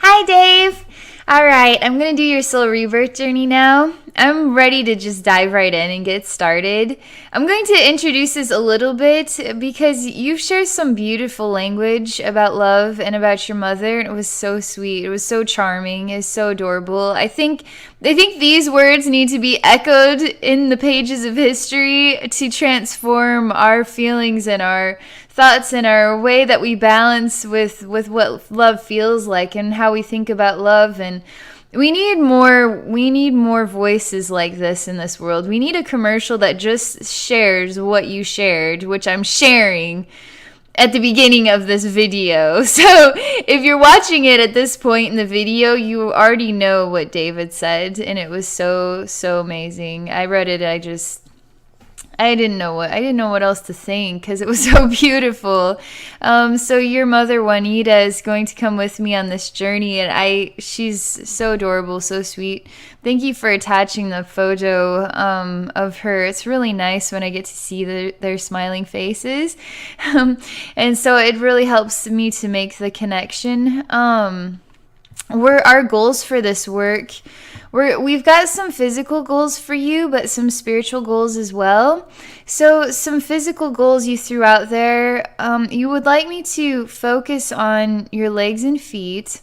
Hi, Dave. All right, I'm going to do your soul rebirth journey now. I'm ready to just dive right in and get started. I'm going to introduce this a little bit because you've shared some beautiful language about love and about your mother, and it was so sweet. It was so charming. It's so adorable. I think these words need to be echoed in the pages of history to transform our feelings and our thoughts and our way that we balance with what love feels like and how we think about love. And we need more voices like this in this world. We need a commercial that just shares what you shared, which I'm sharing at the beginning of this video. So if you're watching it at this point in the video, you already know what David said, and it was so amazing. I read it, I didn't know what else to think because it was so beautiful. So your mother Juanita is going to come with me on this journey, and she's so adorable, so sweet. Thank you for attaching the photo of her. It's really nice when I get to see their smiling faces, and so it really helps me to make the connection. Our goals for this work. We've got some physical goals for you, but some spiritual goals as well. So some physical goals you threw out there. You would like me to focus on your legs and feet,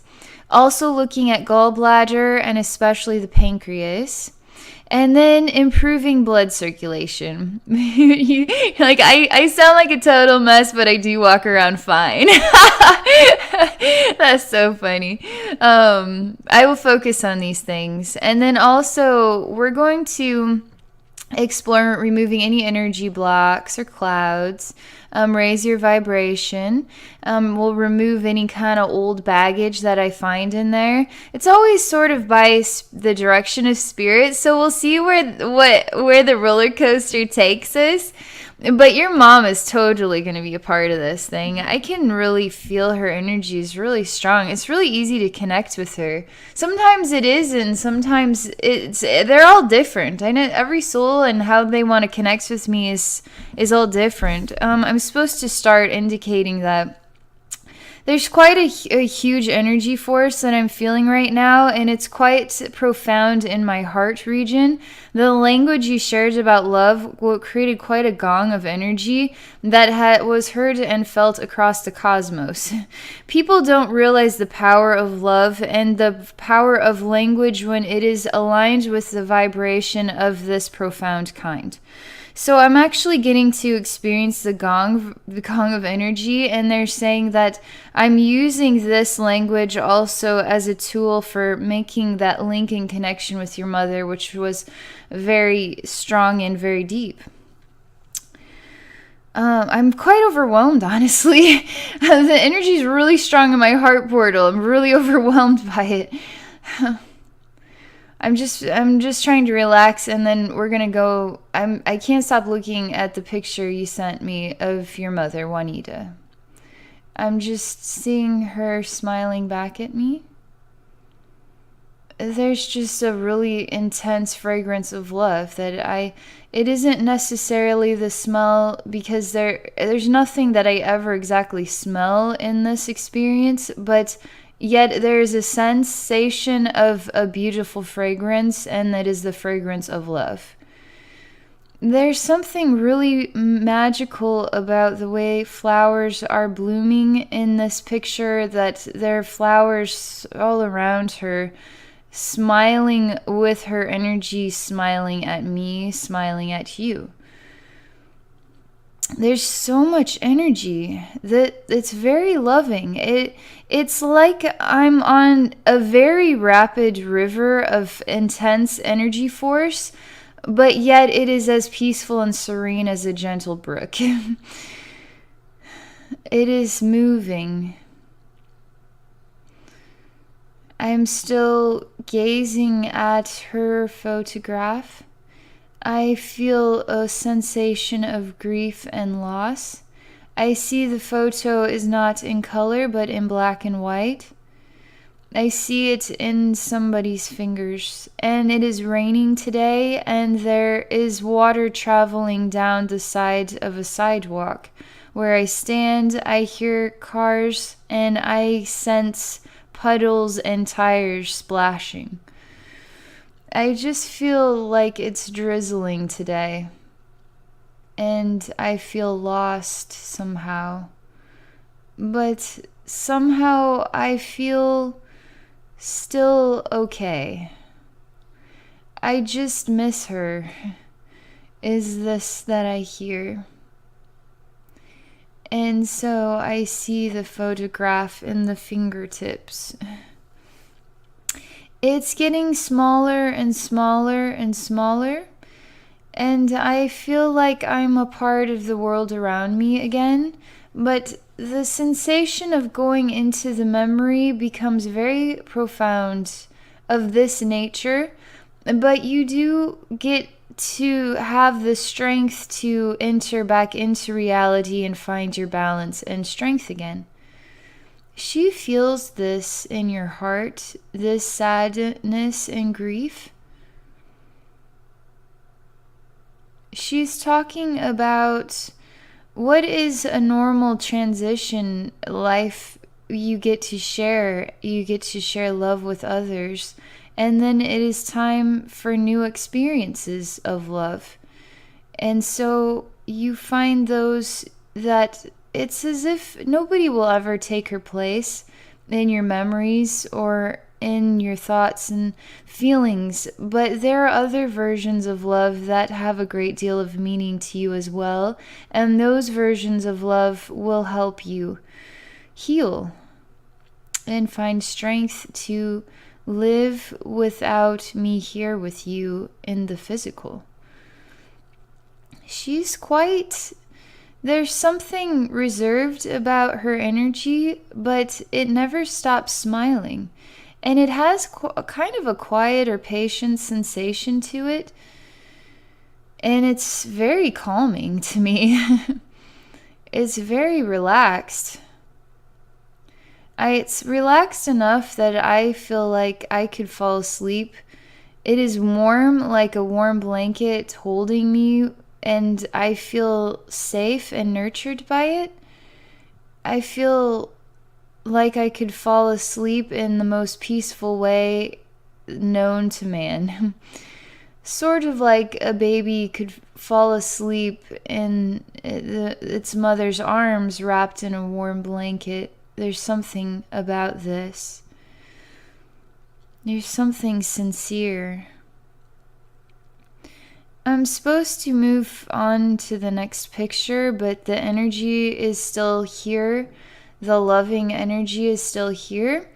also looking at gallbladder and especially the pancreas. And then improving blood circulation. I sound like a total mess, but I do walk around fine. That's so funny. I will focus on these things. And then also, we're going to explore removing any energy blocks or clouds, raise your vibration. We'll remove any kind of old baggage that I find in there. It's always sort of by the direction of spirit, so we'll see where the roller coaster takes us. But your mom is totally going to be a part of this thing. I can really feel her energy is really strong. It's really easy to connect with her. Sometimes it is, and sometimes they're all different. I know every soul and how they want to connect with me is all different. I'm supposed to start indicating that there's quite a huge energy force that I'm feeling right now, and it's quite profound in my heart region. The language you shared about love created quite a gong of energy that was heard and felt across the cosmos. People don't realize the power of love and the power of language when it is aligned with the vibration of this profound kind. So I'm actually getting to experience the gong of energy, and they're saying that I'm using this language also as a tool for making that link and connection with your mother, which was very strong and very deep. I'm quite overwhelmed, honestly. The energy is really strong in my heart portal. I'm really overwhelmed by it. I'm just trying to relax, and then we're gonna go. I can't stop looking at the picture you sent me of your mother, Juanita. I'm just seeing her smiling back at me. There's just a really intense fragrance of love that it isn't necessarily the smell, because there's nothing that I ever exactly smell in this experience, but yet there is a sensation of a beautiful fragrance, and that is the fragrance of love. There's something really magical about the way flowers are blooming in this picture, that there are flowers all around her, smiling with her energy, smiling at me, smiling at you. There's so much energy that it's very loving. It's like I'm on a very rapid river of intense energy force, but yet it is as peaceful and serene as a gentle brook. It is moving. I'm still gazing at her photograph. I feel a sensation of grief and loss. I see the photo is not in color, but in black and white. I see it in somebody's fingers, and it is raining today, and there is water traveling down the side of a sidewalk. Where I stand, I hear cars, and I sense puddles and tires splashing. I just feel like it's drizzling today. And I feel lost somehow. But somehow I feel still okay. I just miss her. Is this that I hear? And so I see the photograph in the fingertips. It's getting smaller and smaller and smaller. And I feel like I'm a part of the world around me again, but the sensation of going into the memory becomes very profound of this nature, but you do get to have the strength to enter back into reality and find your balance and strength again. She feels this in your heart, this sadness and grief. She's talking about what is a normal transition life. You get to share love with others, and then it is time for new experiences of love. And so you find those that it's as if nobody will ever take her place in your memories or in your thoughts and feelings, but there are other versions of love that have a great deal of meaning to you as well, and those versions of love will help you heal and find strength to live without me here with you in the physical. There's something reserved about her energy, but it never stops smiling. And it has kind of a quiet or patient sensation to it. And it's very calming to me. It's very relaxed. It's relaxed enough that I feel like I could fall asleep. It is warm, like a warm blanket holding me, and I feel safe and nurtured by it. I feel like I could fall asleep in the most peaceful way known to man. Sort of like a baby could fall asleep in its mother's arms wrapped in a warm blanket. There's something about this. There's something sincere. I'm supposed to move on to the next picture, but the energy is still here. The loving energy is still here.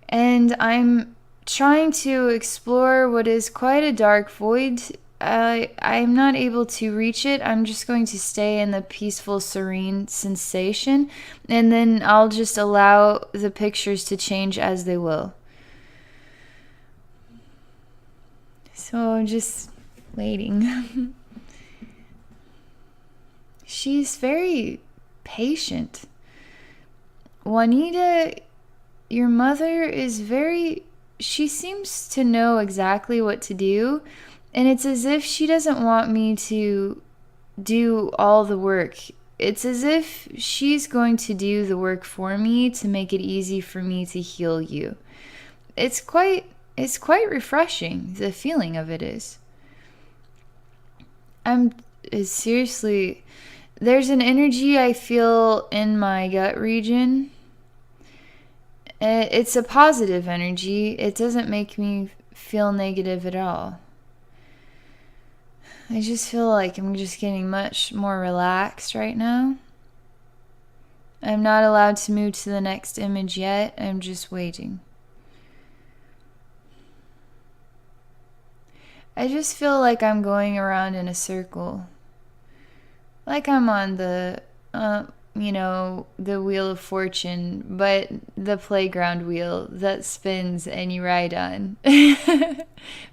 And I'm trying to explore what is quite a dark void. I'm not able to reach it. I'm just going to stay in the peaceful, serene sensation. And then I'll just allow the pictures to change as they will. So I'm just waiting. She's very patient. Juanita, your mother is she seems to know exactly what to do, and it's as if she doesn't want me to do all the work. It's as if she's going to do the work for me to make it easy for me to heal you. It's quite refreshing, the feeling of it is. Seriously, there's an energy I feel in my gut region. It's a positive energy. It doesn't make me feel negative at all. I just feel like I'm just getting much more relaxed right now. I'm not allowed to move to the next image yet. I'm just waiting. I just feel like I'm going around in a circle. Like I'm on the wheel of fortune, but the playground wheel that spins and you ride on.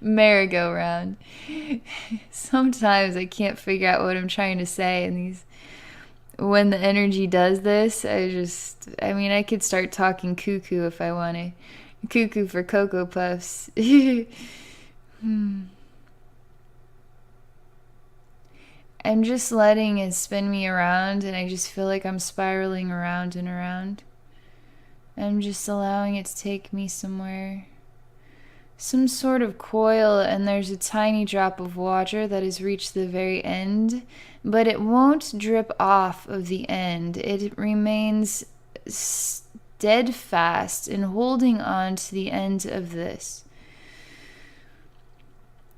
Merry-go-round. Sometimes I can't figure out what I'm trying to say, and when the energy does this, I could start talking cuckoo if I wanted. Cuckoo for Cocoa Puffs. I'm just letting it spin me around, and I just feel like I'm spiraling around and around. I'm just allowing it to take me somewhere. Some sort of coil, and there's a tiny drop of water that has reached the very end, but it won't drip off of the end. It remains steadfast in holding on to the end of this.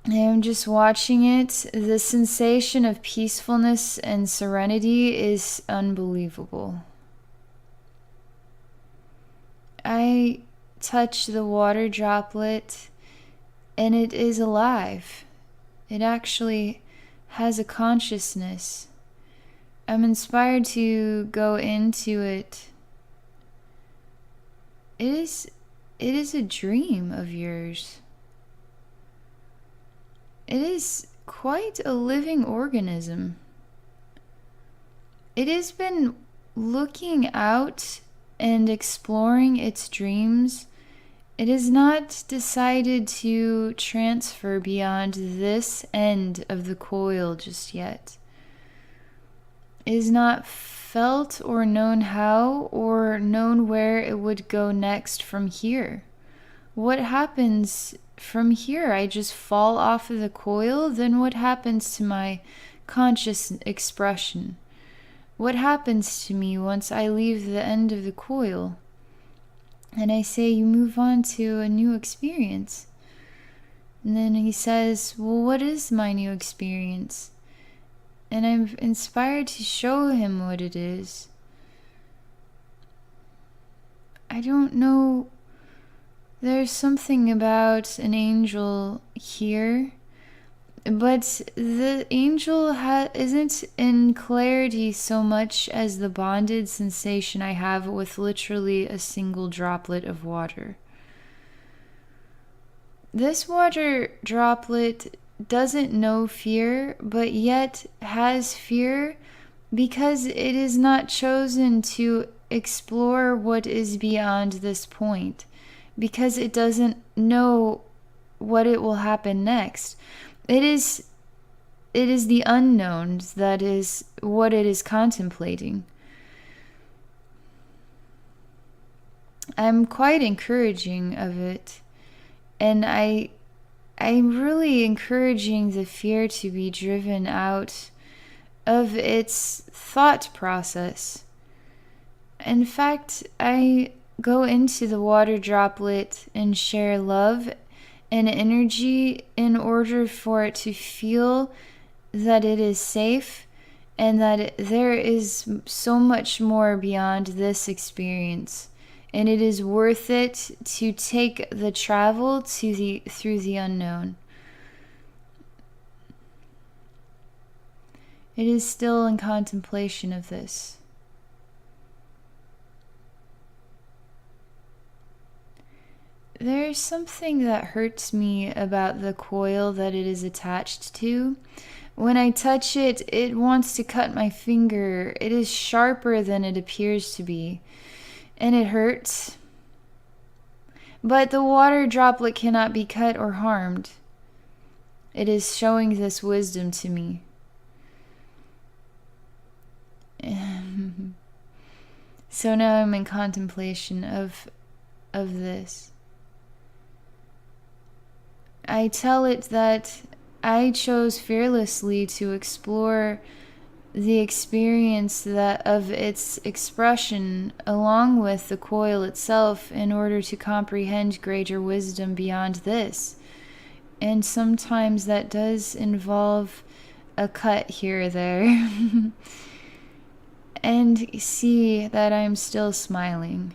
I'm just watching it. The sensation of peacefulness and serenity is unbelievable. I touch the water droplet and it is alive. It actually has a consciousness. I'm inspired to go into it. It is a dream of yours. It is quite a living organism. It has been looking out and exploring its dreams. It has not decided to transfer beyond this end of the coil just yet. It has not felt or known how or known where it would go next from here. What happens from here? I just fall off of the coil? Then what happens to my conscious expression? What happens to me once I leave the end of the coil? And I say, you move on to a new experience. And then he says, well, what is my new experience? And I'm inspired to show him what it is. I don't know. There's something about an angel here, but the angel isn't in clarity so much as the bonded sensation I have with literally a single droplet of water. This water droplet doesn't know fear, but yet has fear because it is not chosen to explore what is beyond this point, because it doesn't know what it will happen next. It is the unknown that is what it is contemplating. I'm quite encouraging of it, and I'm really encouraging the fear to be driven out of its thought process. In fact, I go into the water droplet and share love and energy in order for it to feel that it is safe and that there is so much more beyond this experience, and it is worth it to take the travel through the unknown. It is still in contemplation of this. There's something that hurts me about the coil that it is attached to. When I touch it, it wants to cut my finger. It is sharper than it appears to be, and it hurts. But the water droplet cannot be cut or harmed. It is showing this wisdom to me. So now I'm in contemplation of this. I tell it that I chose fearlessly to explore the experience of its expression along with the coil itself in order to comprehend greater wisdom beyond this. And sometimes that does involve a cut here or there. And see that I'm still smiling.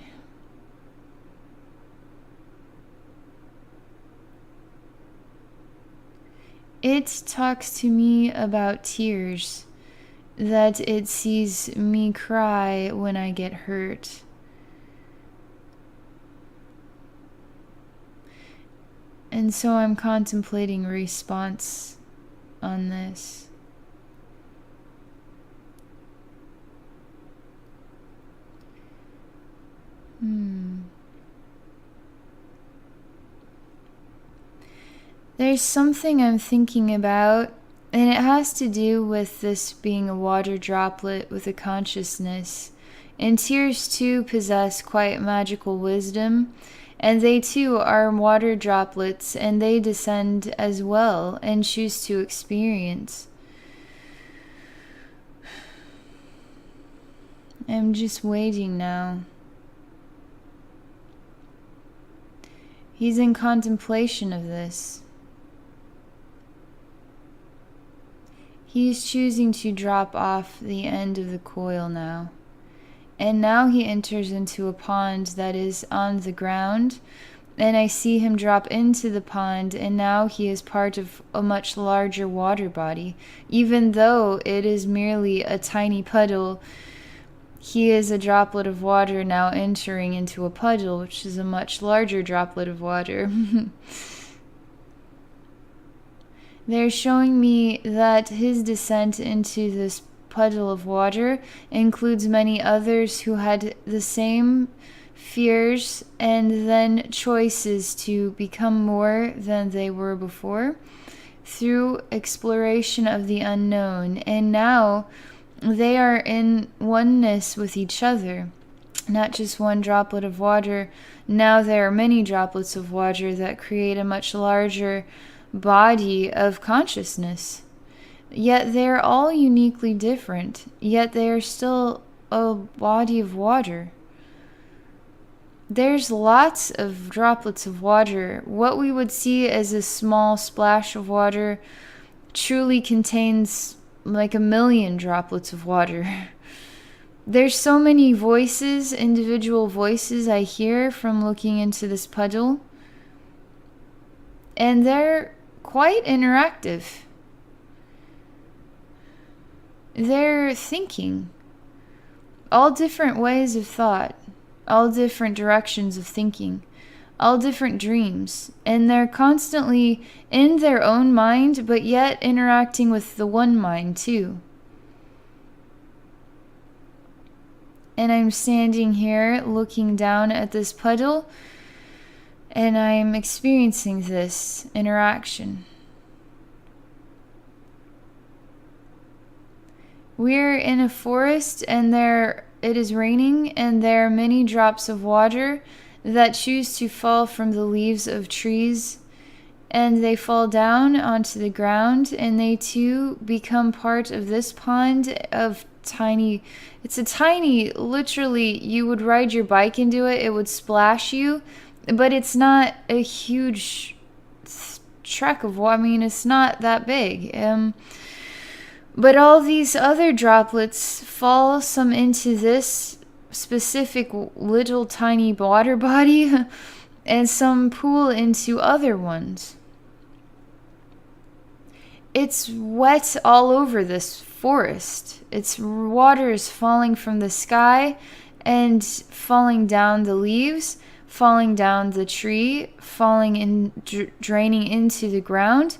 It talks to me about tears, that it sees me cry when I get hurt. And so I'm contemplating response on this. There's something I'm thinking about, and it has to do with this being a water droplet with a consciousness. And tears too possess quite magical wisdom, and they too are water droplets, and they descend as well and choose to experience. I'm just waiting now. He's in contemplation of this. He's choosing to drop off the end of the coil now. And now he enters into a pond that is on the ground, and I see him drop into the pond, and now he is part of a much larger water body. Even though it is merely a tiny puddle, he is a droplet of water now entering into a puddle, which is a much larger droplet of water. They're showing me that his descent into this puddle of water includes many others who had the same fears and then choices to become more than they were before through exploration of the unknown. And now they are in oneness with each other. Not just one droplet of water. Now there are many droplets of water that create a much larger body of consciousness. Yet they are all uniquely different. Yet they are still a body of water. There's lots of droplets of water. What we would see as a small splash of water truly contains like 1,000,000 droplets of water. There's so many voices, individual voices I hear from looking into this puddle. And they're quite interactive. They're thinking. All different ways of thought. All different directions of thinking. All different dreams. And they're constantly in their own mind, but yet interacting with the one mind too. And I'm standing here looking down at this puddle, and I'm experiencing this interaction. We're in a forest, and it is raining, and there are many drops of water that choose to fall from the leaves of trees, and they fall down onto the ground, and they too become part of this pond of tiny. It's a tiny, literally, you would ride your bike into it, it would splash you, but it's not a huge trek of water. I mean, it's not that big. But all these other droplets fall some into this specific little tiny water body, and some pool into other ones. It's wet all over this forest. Its water is falling from the sky and falling down the leaves, falling down the tree, falling in, draining into the ground.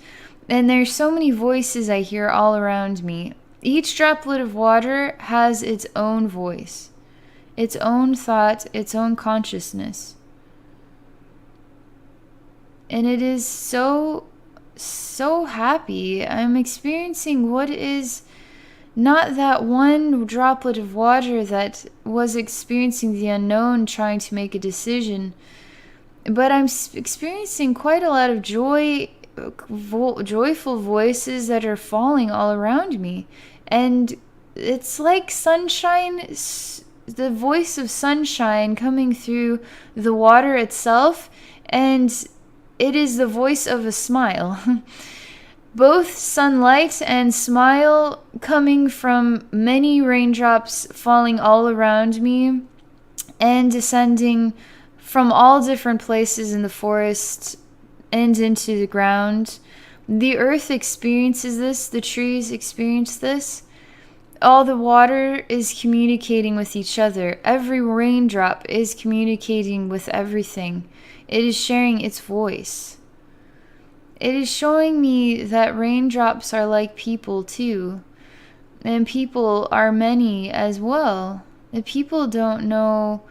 And there's so many voices I hear all around me. Each droplet of water has its own voice, its own thought, its own consciousness. And it is so happy. I'm experiencing what is not that one droplet of water that was experiencing the unknown, trying to make a decision, but I'm experiencing quite a lot of joy, joyful voices that are falling all around me. And it's like sunshine, the voice of sunshine coming through the water itself, and it is the voice of a smile. Both sunlight and smile coming from many raindrops falling all around me and descending from all different places in the forest and into the ground. The earth experiences this, the trees experience this. All the water is communicating with each other. Every raindrop is communicating with everything. It is sharing its voice. It is showing me that raindrops are like people too. And people are many as well. The people don't know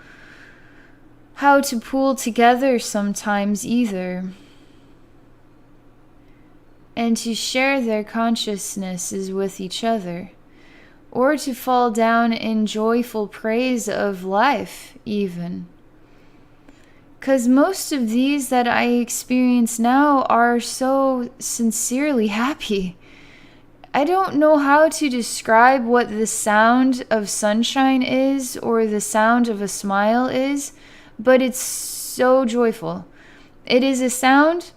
how to pool together sometimes either. And to share their consciousnesses with each other. or to fall down in joyful praise of life, even. Because most of these that I experience now are so sincerely happy. I don't know how to describe what the sound of sunshine is or the sound of a smile is, but it's so joyful. It is a sound,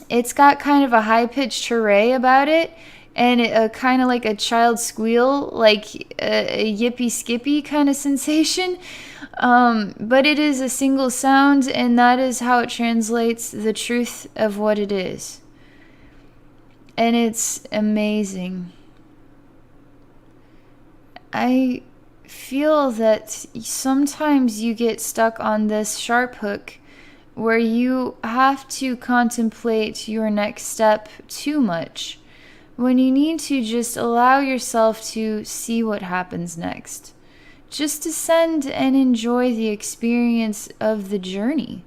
it's got kind of a high-pitched hooray about it, and kind of like a child squeal, like a yippee-skippy kind of sensation. But it is a single sound, and that is how it translates the truth of what it is. And it's amazing. I feel that sometimes you get stuck on this sharp hook where you have to contemplate your next step too much, when you need to just allow yourself to see what happens next. Just descend and enjoy the experience of the journey.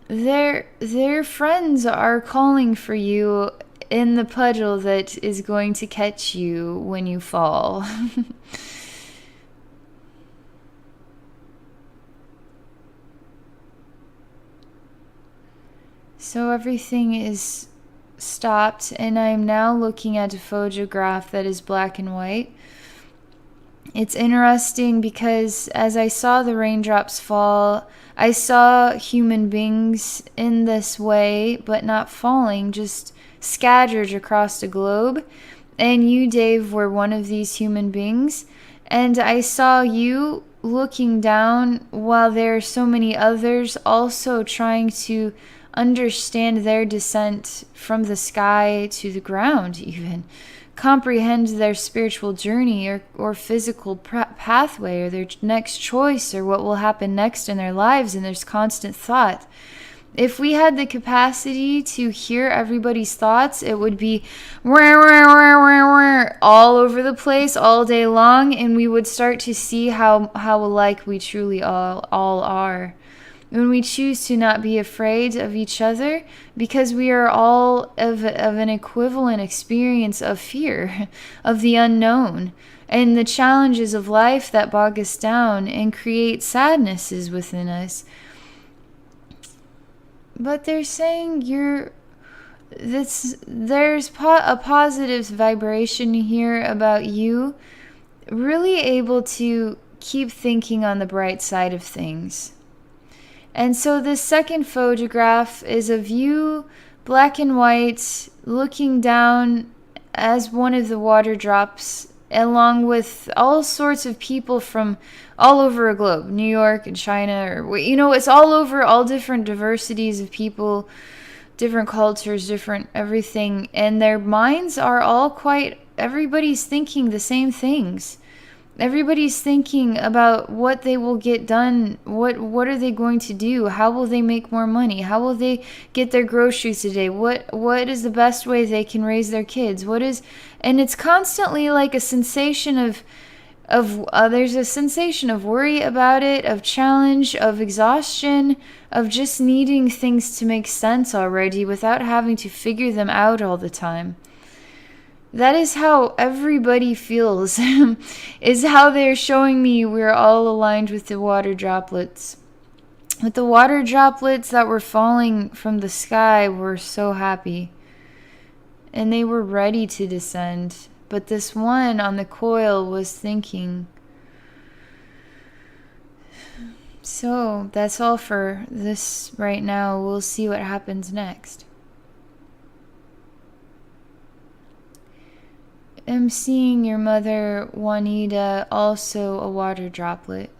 Their friends are calling for you in the puddle that is going to catch you when you fall. So everything is stopped, and I'm now looking at a photograph that is black and white. It's interesting because as I saw the raindrops fall, I saw human beings in this way, but not falling, just scattered across the globe. And you, Dave, were one of these human beings. And I saw you looking down while there are so many others also trying to understand their descent from the sky to the ground, even comprehend their spiritual journey or physical pathway or their next choice or what will happen next in their lives. And there's constant thought. If we had the capacity to hear everybody's thoughts, it would be all over the place all day long, and we would start to see how alike we truly all are. When we choose to not be afraid of each other, because we are all of an equivalent experience of fear, of the unknown, and the challenges of life that bog us down and create sadnesses within us. But they're saying there's a positive vibration here about you, really able to keep thinking on the bright side of things. And so this second photograph is of you, black and white, looking down as one of the water drops, along with all sorts of people from all over a globe, New York and China, or, it's all over, all different diversities of people, different cultures, different everything. And their minds are all everybody's thinking the same things. Everybody's thinking about what they will get done. What are they going to do? How will they make more money? How will they get their groceries today? What is the best way they can raise their kids? And it's constantly like a sensation of there's a sensation of worry about it, of challenge, of exhaustion, of just needing things to make sense already without having to figure them out all the time. That is how everybody feels, is how they're showing me we're all aligned with the water droplets. With the water droplets that were falling from the sky were so happy. And they were ready to descend. But this one on the coil was thinking. So that's all for this right now. We'll see what happens next. I'm seeing your mother, Juanita, also a water droplet.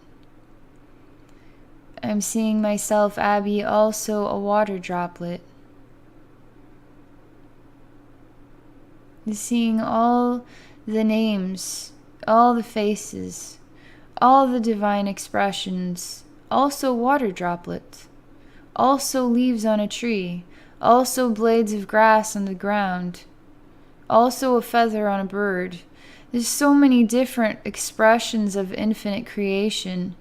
I'm seeing myself, Abby, also a water droplet. Seeing all the names, all the faces, all the divine expressions, also water droplets, also leaves on a tree, also blades of grass on the ground, also a feather on a bird. There's so many different expressions of infinite creation.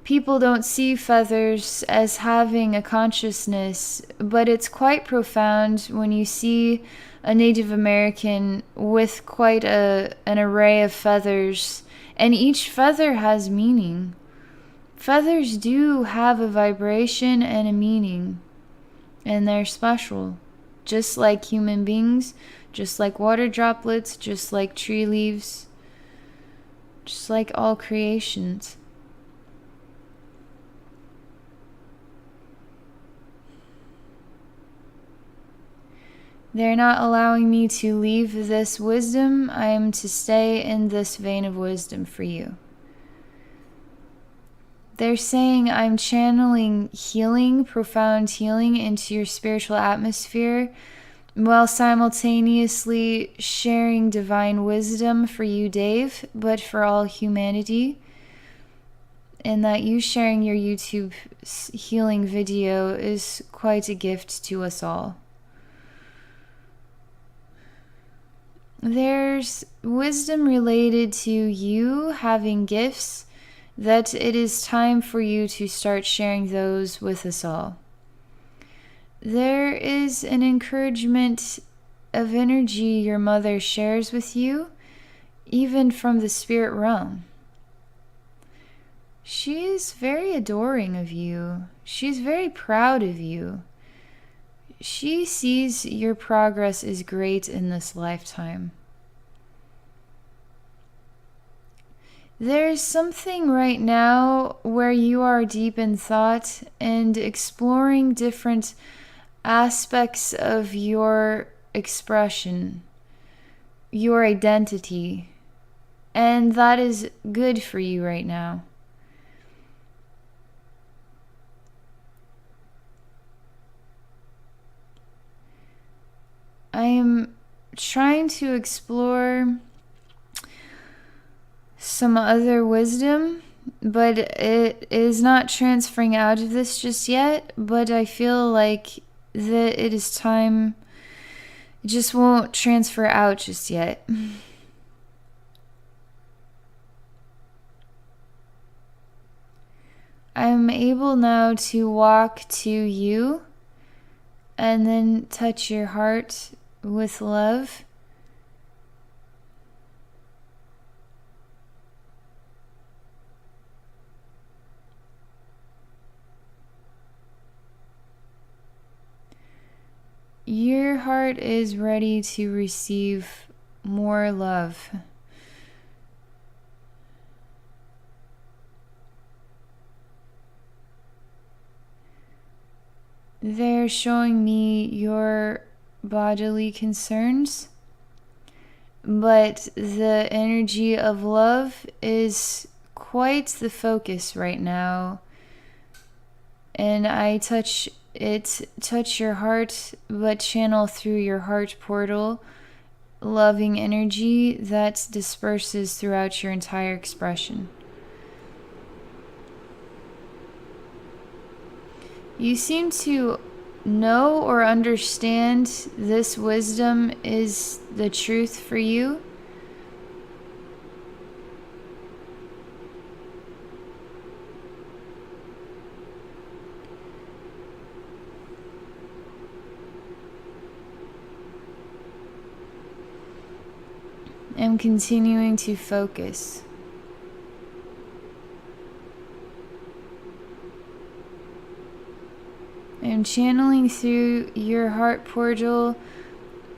people don't see feathers as having a consciousness, but it's quite profound when you see a Native American with quite an array of feathers, and each feather has meaning. Feathers do have a vibration and a meaning, and they're special, just like human beings, just like water droplets, just like tree leaves, just like all creations. They're not allowing me to leave this wisdom. I am to stay in this vein of wisdom for you. They're saying I'm channeling healing, profound healing into your spiritual atmosphere, while simultaneously sharing divine wisdom for you, Dave, but for all humanity. And that you sharing your YouTube healing video is quite a gift to us all. There's wisdom related to you having gifts, that it is time for you to start sharing those with us all. There is an encouragement of energy your mother shares with you, even from the spirit realm. She is very adoring of you. She's very proud of you. She sees your progress is great in this lifetime. There's something right now where you are deep in thought and exploring different aspects of your expression, your identity, and that is good for you right now. I am trying to explore some other wisdom, but it is not transferring out of this just yet, but I feel like that it is time. It just won't transfer out just yet. I'm able now to walk to you and then touch your heart with love. Your heart is ready to receive more love. They're showing me your bodily concerns, but the energy of love is quite the focus right now. And I touch your heart, but channel through your heart portal loving energy that disperses throughout your entire expression. You seem to know or understand this wisdom is the truth for you. I'm continuing to focus. I'm channeling through your heart portal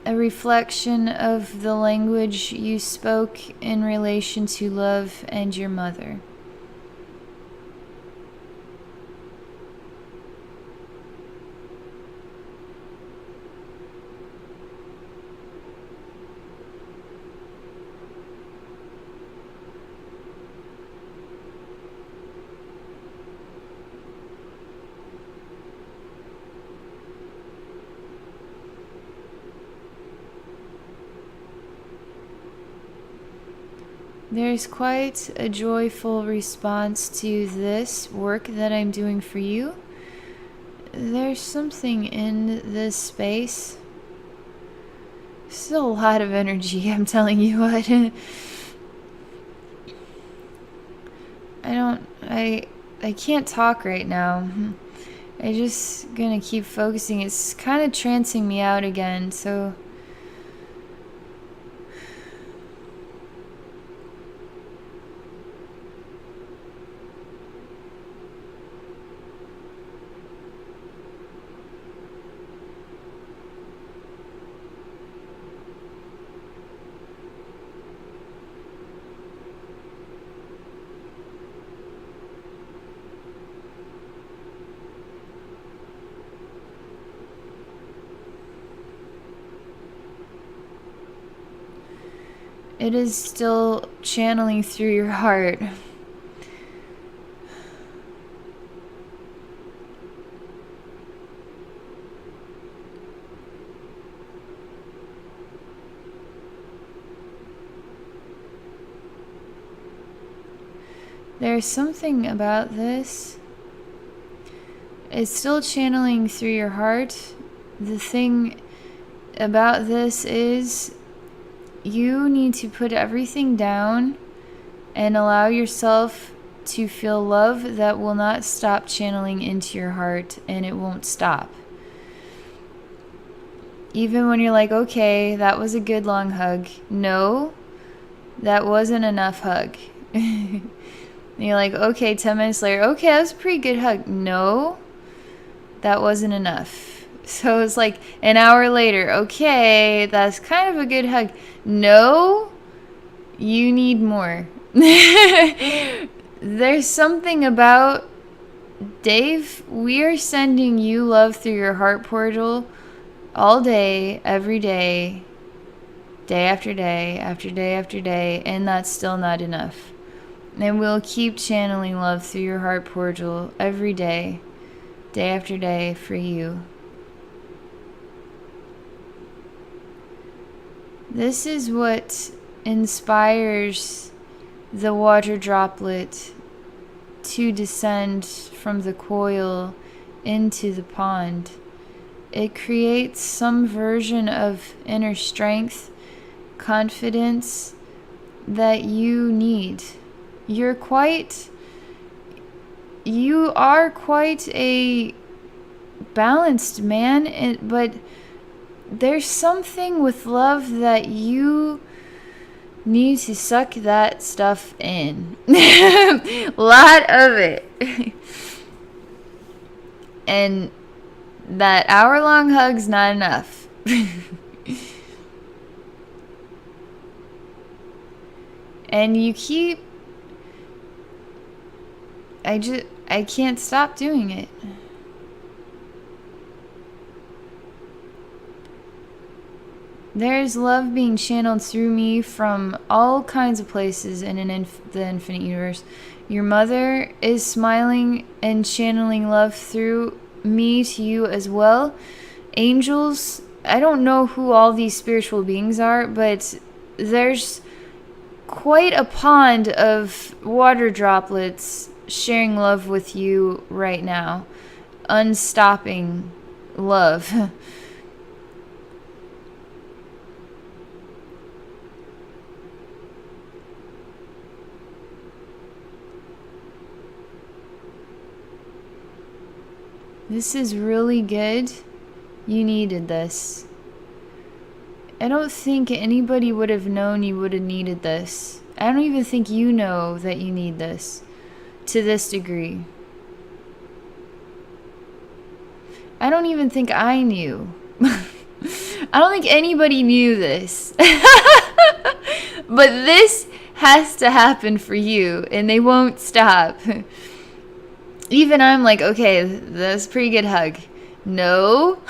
a reflection of the language you spoke in relation to love and your mother. There's quite a joyful response to this work that I'm doing for you. There's something in this space. Still a lot of energy, I'm telling you what. I can't talk right now. I just gonna keep focusing. It's kind of trancing me out again, so it is still channeling through your heart. There's something about this. It's still channeling through your heart. The thing about this is you need to put everything down and allow yourself to feel love that will not stop channeling into your heart, and it won't stop. Even when you're like, okay, that was a good long hug. No, that wasn't enough hug. And you're like, okay, 10 minutes later, okay, that was a pretty good hug. No, that wasn't enough. So it's like an hour later, okay, that's kind of a good hug. No, you need more. There's something about, Dave, we are sending you love through your heart portal all day, every day, day after day, after day after day, and that's still not enough. And we'll keep channeling love through your heart portal every day, day after day for you. This is what inspires the water droplet to descend from the coil into the pond. It creates some version of inner strength, confidence that you need. You are quite a balanced man, but there's something with love that you need to suck that stuff in. Lot of it. And that hour-long hug's not enough. And you keep... I can't stop doing it. There's love being channeled through me from all kinds of places in the infinite universe. Your mother is smiling and channeling love through me to you as well. Angels, I don't know who all these spiritual beings are, but there's quite a pond of water droplets sharing love with you right now. Unstopping love. This is really good. You needed this. I don't think anybody would have known you would have needed this. I don't even think you know that you need this to this degree. I don't even think I knew. I don't think anybody knew this. But this has to happen for you, and they won't stop. Even I'm like, okay, that's a pretty good hug. No.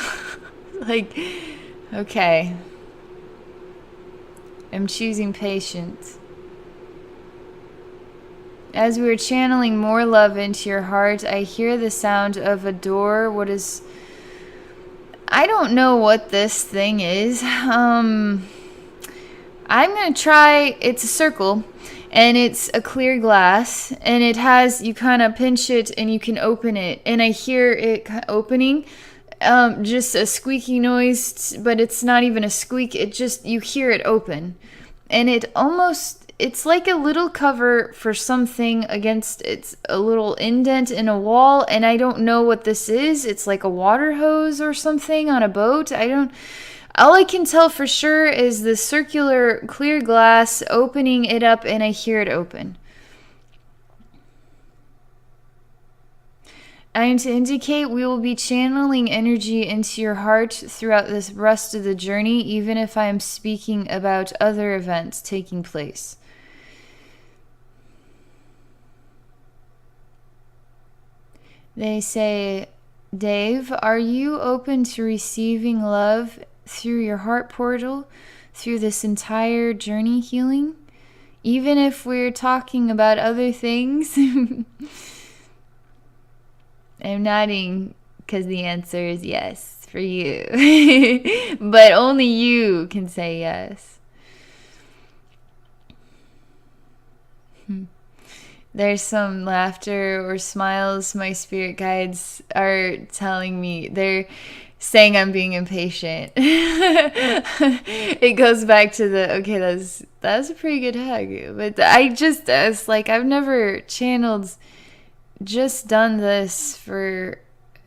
Like, okay. I'm choosing patience. As we're channeling more love into your heart, I hear the sound of a door. I don't know what this thing is. I'm going to try, it's a circle. And it's a clear glass, and it has, you kind of pinch it and you can open it, and I hear it opening, just a squeaky noise, but it's not even a squeak, it just, you hear it open, and it almost, it's like a little cover for something against, it's a little indent in a wall, and I don't know what this is. It's like a water hose or something on a boat. All I can tell for sure is the circular clear glass, opening it up, and I hear it open. And to indicate we will be channeling energy into your heart throughout this rest of the journey, even if I am speaking about other events taking place. They say, Dave, are you open to receiving love through your heart portal through this entire journey healing? Even if we're talking about other things? I'm nodding because the answer is yes for you. But only you can say yes. There's some laughter or smiles my spirit guides are telling me. They're saying I'm being impatient. It goes back to okay, that's a pretty good hug. But it's like I've never channeled, just done this for,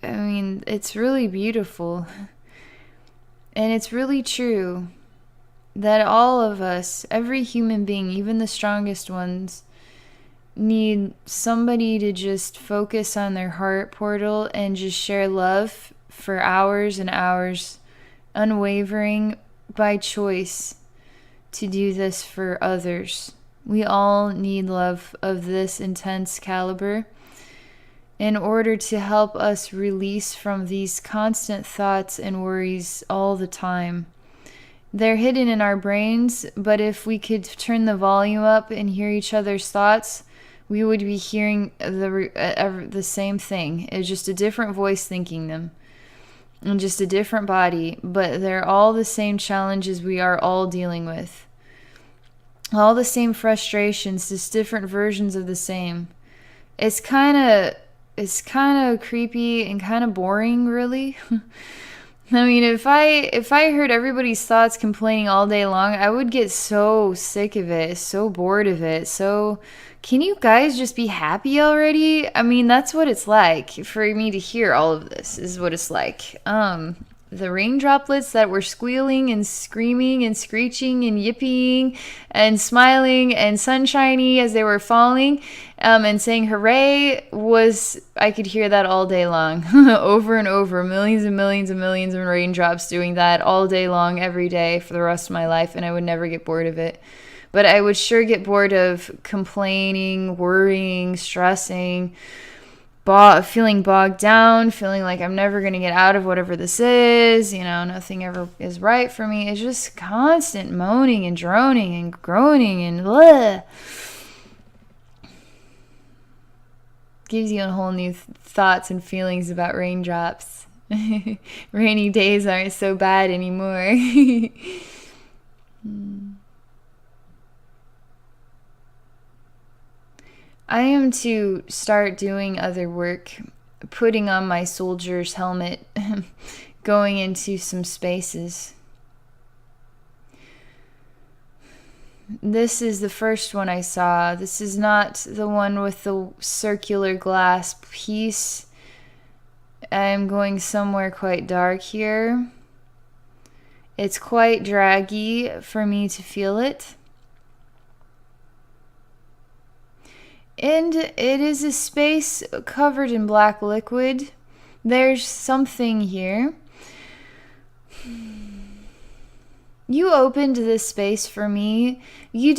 I mean, it's really beautiful. And it's really true that all of us, every human being, even the strongest ones, need somebody to just focus on their heart portal and just share love for hours and hours, unwavering by choice, to do this for others. We all need love of this intense caliber in order to help us release from these constant thoughts and worries all the time. They're hidden in our brains, but if we could turn the volume up and hear each other's thoughts, we would be hearing the same thing. It's just a different voice thinking them, and just a different body, but they're all the same challenges we are all dealing with. All the same frustrations, just different versions of the same. It's kind of creepy and kind of boring, really. I mean, if I heard everybody's thoughts complaining all day long, I would get so sick of it, so bored of it. So, can you guys just be happy already? I mean, that's what it's like for me to hear all of this, is what it's like. The rain droplets that were squealing and screaming and screeching and yipping and smiling and sunshiny as they were falling, and saying hooray, I could hear that all day long. Over and over, millions and millions and millions of raindrops doing that all day long, every day for the rest of my life, and I would never get bored of it. But I would sure get bored of complaining, worrying, stressing, feeling bogged down, feeling like I'm never going to get out of whatever this is, nothing ever is right for me. It's just constant moaning and droning and groaning and bleh. Gives you a whole new thoughts and feelings about raindrops. Rainy days aren't so bad anymore. I am to start doing other work, putting on my soldier's helmet, going into some spaces. This is the first one I saw. This is not the one with the circular glass piece. I'm going somewhere quite dark here. It's quite draggy for me to feel it. And it is a space covered in black liquid. There's something here. You opened this space for me. You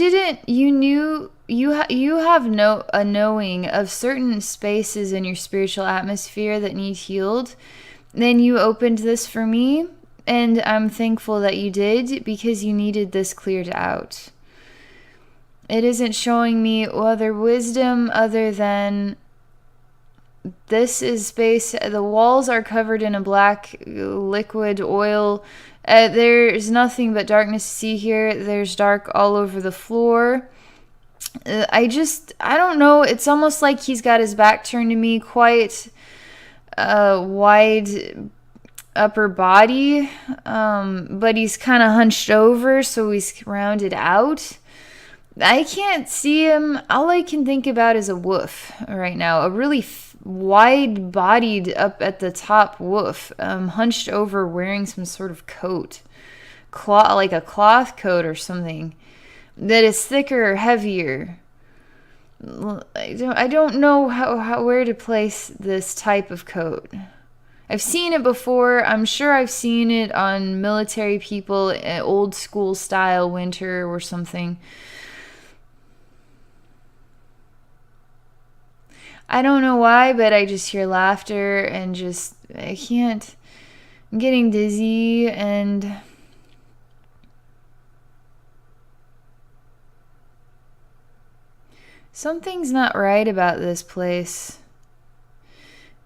have a knowing of certain spaces in your spiritual atmosphere that need healed. Then you opened this for me, and I'm thankful that you did, because you needed this cleared out. It isn't showing me other wisdom other than this is space. The walls are covered in a black liquid oil. There's nothing but darkness to see here. There's dark all over the floor. I don't know. It's almost like he's got his back turned to me, quite wide upper body, but he's kind of hunched over, so he's rounded out. I can't see him. All I can think about is a wolf right now. A really wide-bodied, up at the top wolf, hunched over, wearing some sort of coat, like a cloth coat or something that is thicker or heavier. I don't know where to place this type of coat. I've seen it before. I'm sure I've seen it on military people, old school style winter or something. I don't know why, but I just hear laughter and I can't. I'm getting dizzy and something's not right about this place.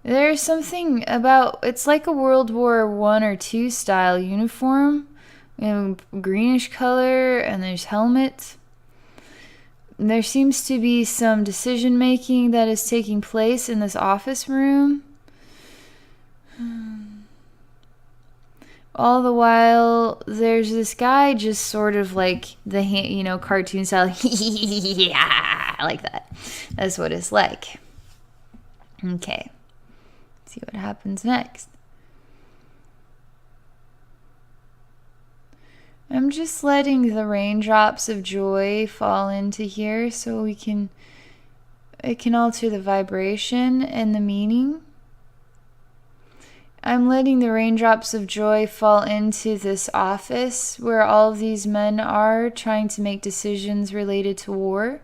There's something about, it's like a World War I or II style uniform, greenish color, and there's helmets. There seems to be some decision making that is taking place in this office room. All the while, there's this guy just sort of like the cartoon style, yeah, like that. That's what it's like. Okay, let's see what happens next. I'm just letting the raindrops of joy fall into here so it can alter the vibration and the meaning. I'm letting the raindrops of joy fall into this office where all of these men are trying to make decisions related to war.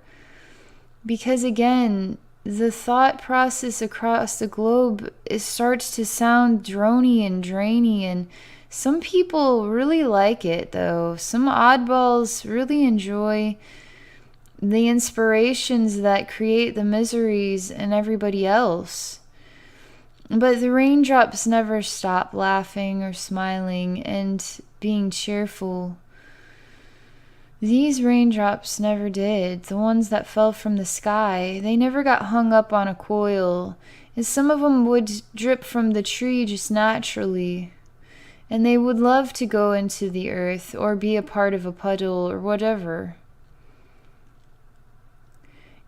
Because again, the thought process across the globe, it starts to sound drony and drainy, and some people really like it, though. Some oddballs really enjoy the inspirations that create the miseries in everybody else. But the raindrops never stop laughing or smiling and being cheerful. These raindrops never did. The ones that fell from the sky, they never got hung up on a coil. And some of them would drip from the tree just naturally. And they would love to go into the earth or be a part of a puddle or whatever.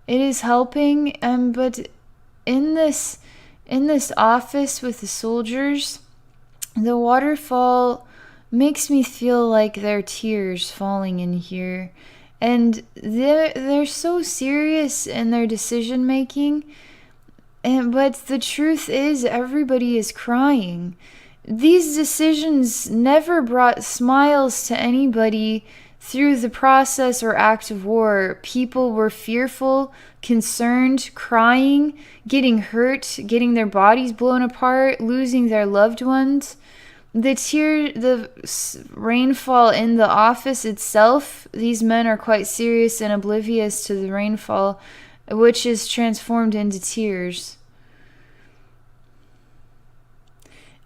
It is helping, but in this office with the soldiers, the waterfall makes me feel like there are tears falling in here. And they're so serious in their decision making. But the truth is, everybody is crying. These decisions never brought smiles to anybody through the process or act of war. People were fearful, concerned, crying, getting hurt, getting their bodies blown apart, losing their loved ones. The rainfall in the office itself, these men are quite serious and oblivious to the rainfall, which is transformed into tears.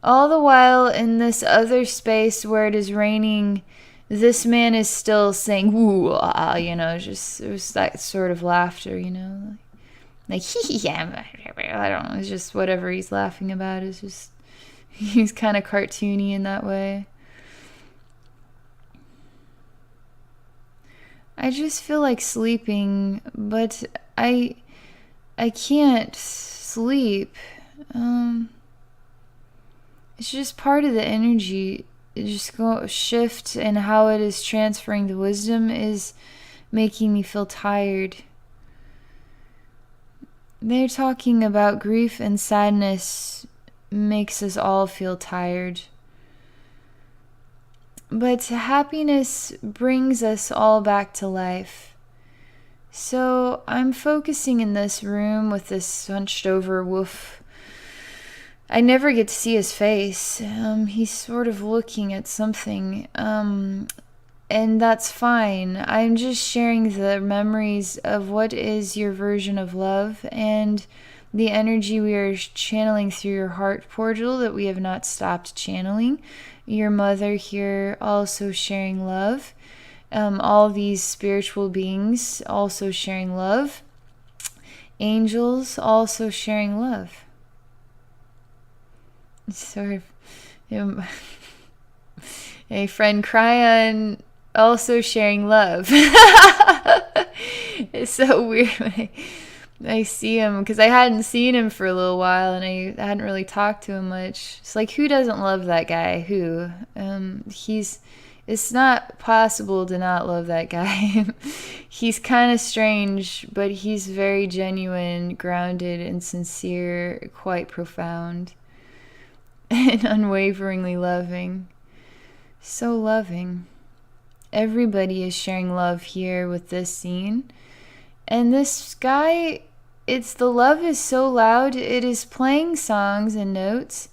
All the while, in this other space where it is raining, this man is still saying, "Woo, ah," just it was that sort of laughter, like yeah, I don't know. It's just whatever he's laughing about is just he's kind of cartoony in that way. I just feel like sleeping, but I can't sleep. It's just part of the energy. It just shift, and how it is transferring the wisdom is making me feel tired. They're talking about grief and sadness makes us all feel tired. But happiness brings us all back to life. So I'm focusing in this room with this hunched over wolf. I never get to see his face. He's sort of looking at something. And that's fine. I'm just sharing the memories of what is your version of love and the energy we are channeling through your heart portal that we have not stopped channeling. Your mother here also sharing love. All these spiritual beings also sharing love. Angels also sharing love. Sort of a friend Cryon also sharing love. It's so weird when I see him, because I hadn't seen him for a little while and I hadn't really talked to him much. It's like, who doesn't love that guy? Who? It's not possible to not love that guy. He's kind of strange, but he's very genuine, grounded, and sincere, quite profound, and unwaveringly loving. So loving. Everybody is sharing love here with this scene. And this guy, the love is so loud, it is playing songs and notes.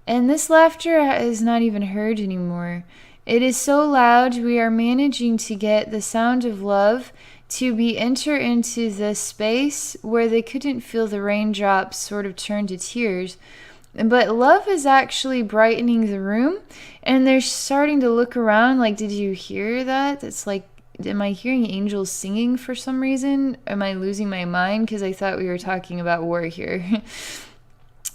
And this laughter is not even heard anymore. It is so loud, we are managing to get the sound of love to enter into this space where they couldn't feel the raindrops sort of turn to tears. But love is actually brightening the room, and they're starting to look around like, did you hear that? It's like, am I hearing angels singing for some reason? Am I losing my mind? Because I thought we were talking about war here.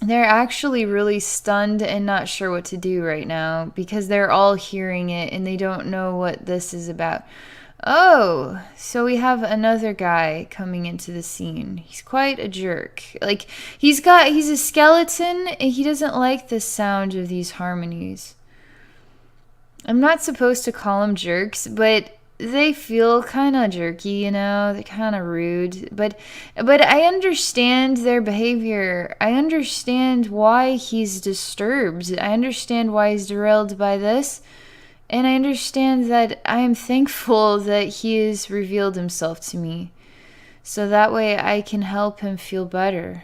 They're actually really stunned and not sure what to do right now because they're all hearing it and they don't know what this is about. Oh, so we have another guy coming into the scene. He's quite a jerk. Like, he's a skeleton and he doesn't like the sound of these harmonies. I'm not supposed to call them jerks, but they feel kind of jerky, you know. They're kind of rude, but I understand their behavior. I understand why he's disturbed. I understand why he's derailed by this, and I understand that I am thankful that he has revealed himself to me, so that way I can help him feel better.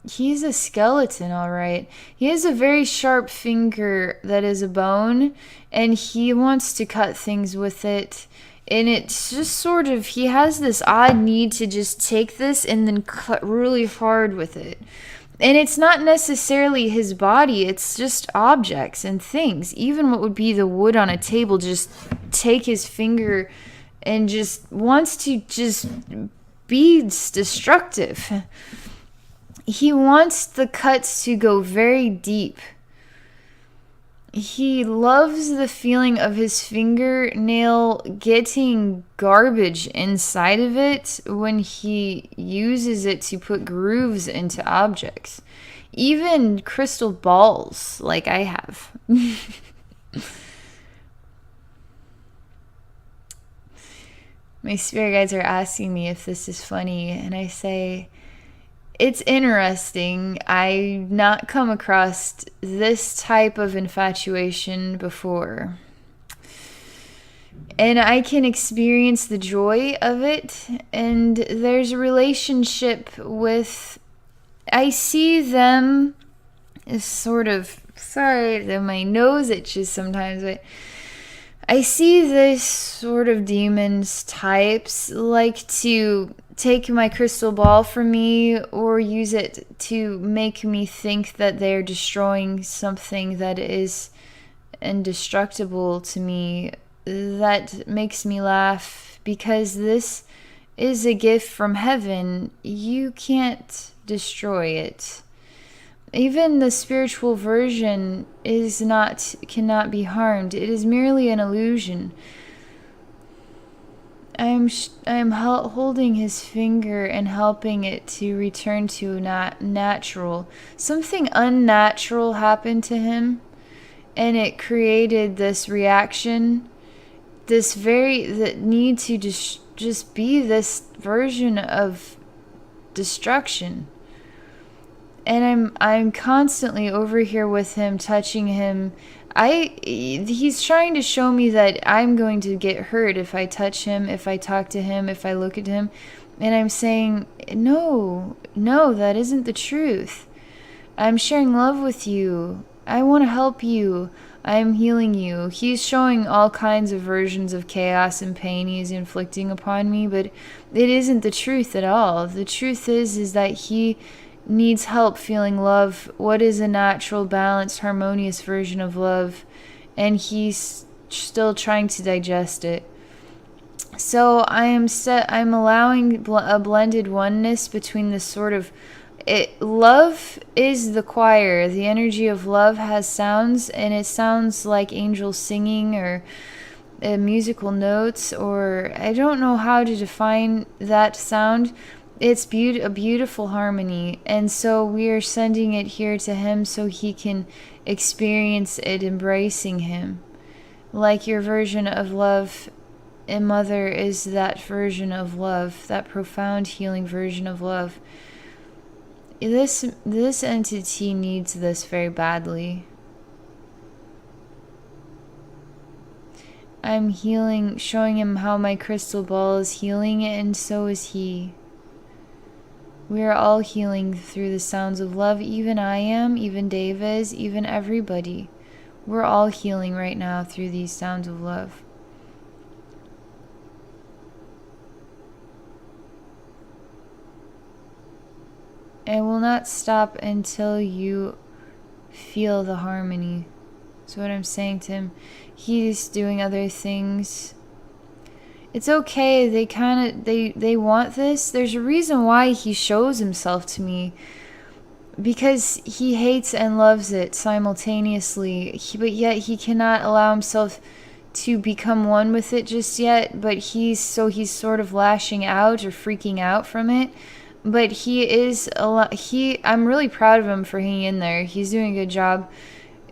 He's a skeleton, all right. He has a very sharp finger that is a bone, and he wants to cut things with it. And it's just sort of, he has this odd need to just take this and then cut really hard with it. And it's not necessarily his body, it's just objects and things. Even what would be the wood on a table, just take his finger and just wants to just be destructive. He wants the cuts to go very deep. He loves the feeling of his fingernail getting garbage inside of it when he uses it to put grooves into objects. Even crystal balls, like I have. My spirit guides are asking me if this is funny, and I say, it's interesting. I've not come across this type of infatuation before. And I can experience the joy of it. And there's a relationship with... I see them as sort of... Sorry, my nose itches sometimes, but... I see this sort of demons types like to take my crystal ball from me or use it to make me think that they're destroying something that is indestructible to me. That makes me laugh because this is a gift from heaven. You can't destroy it. Even the spiritual version cannot be harmed. It is merely an illusion. I am holding his finger and helping it to return to natural. Something unnatural happened to him, and it created this reaction, the need to just be this version of destruction. And I'm constantly over here with him, touching him. He's trying to show me that I'm going to get hurt if I touch him, if I talk to him, if I look at him. And I'm saying, no, that isn't the truth. I'm sharing love with you. I want to help you. I am healing you. He's showing all kinds of versions of chaos and pain he's inflicting upon me, but it isn't the truth at all. The truth is that he needs help feeling love. What is a natural, balanced, harmonious version of love? And he's still trying to digest it. So I'm allowing a blended oneness between the sort of love is the choir. The energy of love has sounds, and it sounds like angels singing, or musical notes, or I don't know how to define that sound. It's a beautiful harmony, and so we are sending it here to him so he can experience it, embracing him. Like your version of love and Mother is that version of love, that profound healing version of love. This entity needs this very badly. I'm healing, showing him how my crystal ball is healing, and so is he. We are all healing through the sounds of love. Even I am, even Dave is, even everybody. We're all healing right now through these sounds of love. And will not stop until you feel the harmony. That's what I'm saying to him. He's doing other things. It's okay. They want this. There's a reason why he shows himself to me. Because he hates and loves it simultaneously. But yet he cannot allow himself to become one with it just yet. But he's sort of lashing out or freaking out from it. But he is I'm really proud of him for hanging in there. He's doing a good job,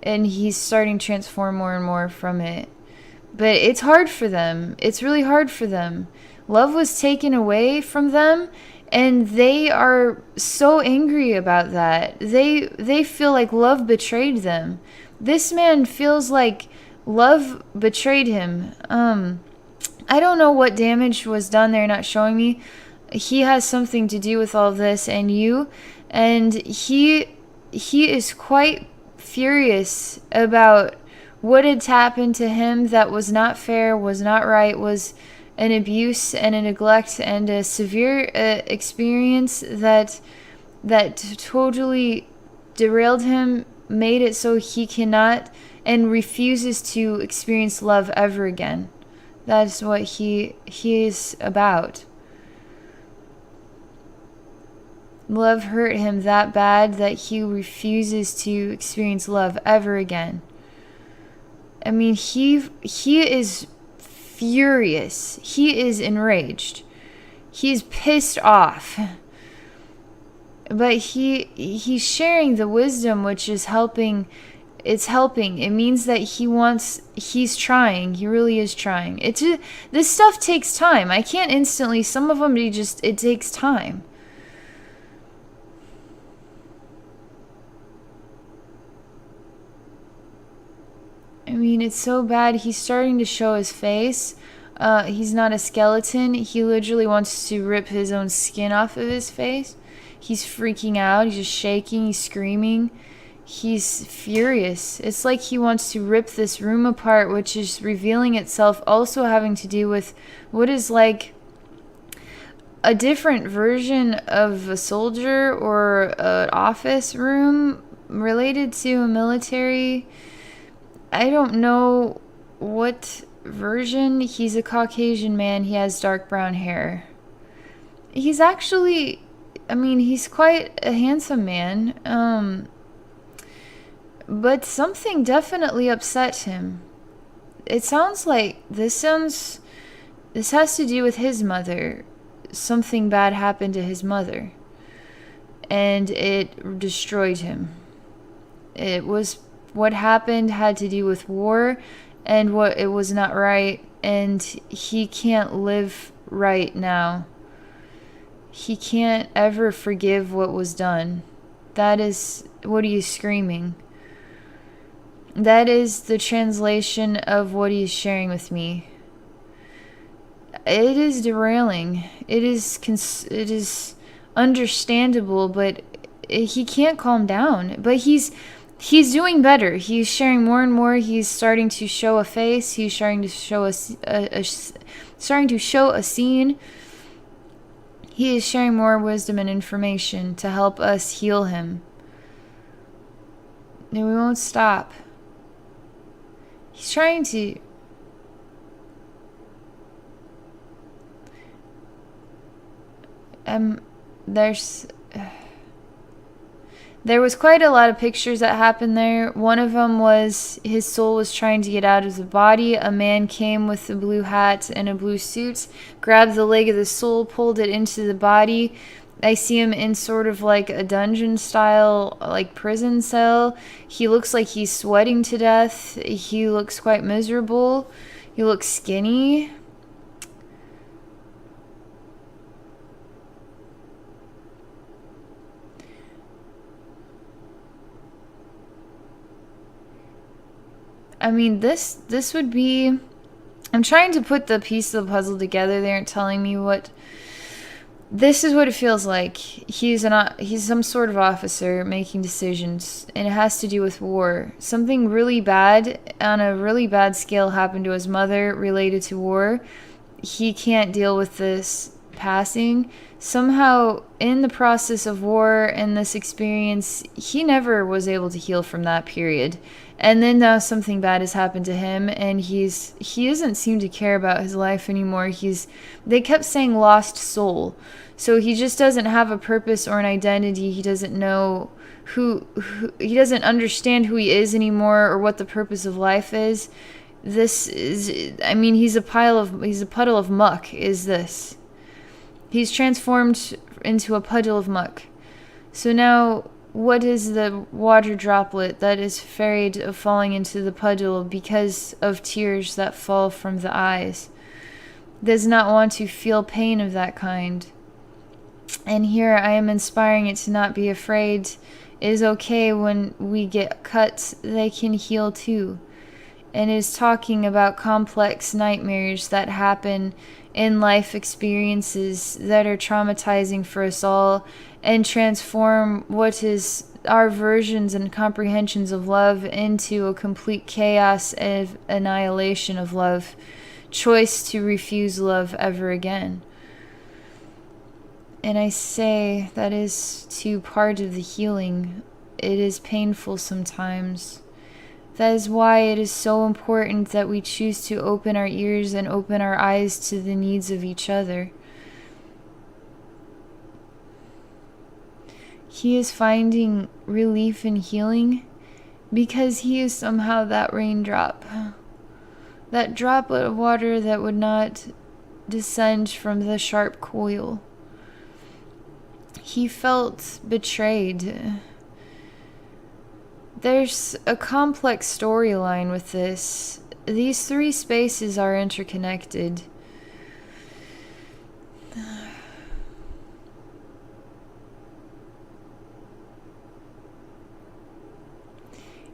and he's starting to transform more and more from it. But it's hard for them. It's really hard for them. Love was taken away from them, and they are so angry about that. They feel like love betrayed them. This man feels like love betrayed him. I don't know what damage was done. They're not showing me. He has something to do with all this and you, and he is quite furious about what had happened to him that was not fair, was not right, was an abuse and a neglect and a severe experience that totally derailed him, made it so he cannot and refuses to experience love ever again. That's what he is about. Love hurt him that bad that he refuses to experience love ever again. I mean, he is furious. He is enraged. He's pissed off. But he's sharing the wisdom, which is helping. It's helping. It means that he's trying. He really is trying. This stuff takes time. I can't instantly. Some of them, it takes time. I mean, it's so bad. He's starting to show his face. He's not a skeleton. He literally wants to rip his own skin off of his face. He's freaking out. He's just shaking. He's screaming. He's furious. It's like he wants to rip this room apart, which is revealing itself also having to do with what is like a different version of a soldier or an office room related to a military. I don't know what version. He's a Caucasian man. He has dark brown hair. He's actually, I mean, he's quite a handsome man. But something definitely upset him. It sounds like this has to do with his mother. Something bad happened to his mother, and it destroyed him. It was what happened had to do with war, and what it was not right, and he can't live right now. He can't ever forgive what was done. That is what he is screaming. That is the translation of what he is sharing with me. It is derailing. It is understandable, but he can't calm down. But he's doing better. He's sharing more and more. He's starting to show a face. He's starting to show starting to show a scene. He is sharing more wisdom and information to help us heal him. And we won't stop. He's trying to... There was quite a lot of pictures that happened there. One of them was his soul was trying to get out of the body. A man came with a blue hat and a blue suit, grabbed the leg of the soul, pulled it into the body. I see him in sort of like a dungeon style, like prison cell. He looks like he's sweating to death. He looks quite miserable. He looks skinny. I mean, this would be... I'm trying to put the piece of the puzzle together. They aren't telling me what... This is what it feels like. He's some sort of officer making decisions, and it has to do with war. Something really bad, on a really bad scale, happened to his mother related to war. He can't deal with this passing. Somehow, in the process of war and this experience, he never was able to heal from that period. And then now something bad has happened to him, and he doesn't seem to care about his life anymore. They kept saying lost soul. So he just doesn't have a purpose or an identity. He doesn't know he doesn't understand who he is anymore or what the purpose of life is. I mean, he's a puddle of muck, is this. He's transformed into a puddle of muck. So now, what is the water droplet that is afraid of falling into the puddle because of tears that fall from the eyes? Does not want to feel pain of that kind. And here I am inspiring it to not be afraid. It is okay when we get cuts, they can heal too. And it is talking about complex nightmares that happen in life experiences that are traumatizing for us all and transform what is our versions and comprehensions of love into a complete chaos of annihilation of love. Choice to refuse love ever again. And I say that is too part of the healing. It is painful sometimes. That is why it is so important that we choose to open our ears and open our eyes to the needs of each other. He is finding relief and healing because he is somehow that raindrop. That droplet of water that would not descend from the sharp coil. He felt betrayed. There's a complex storyline with this. These three spaces are interconnected.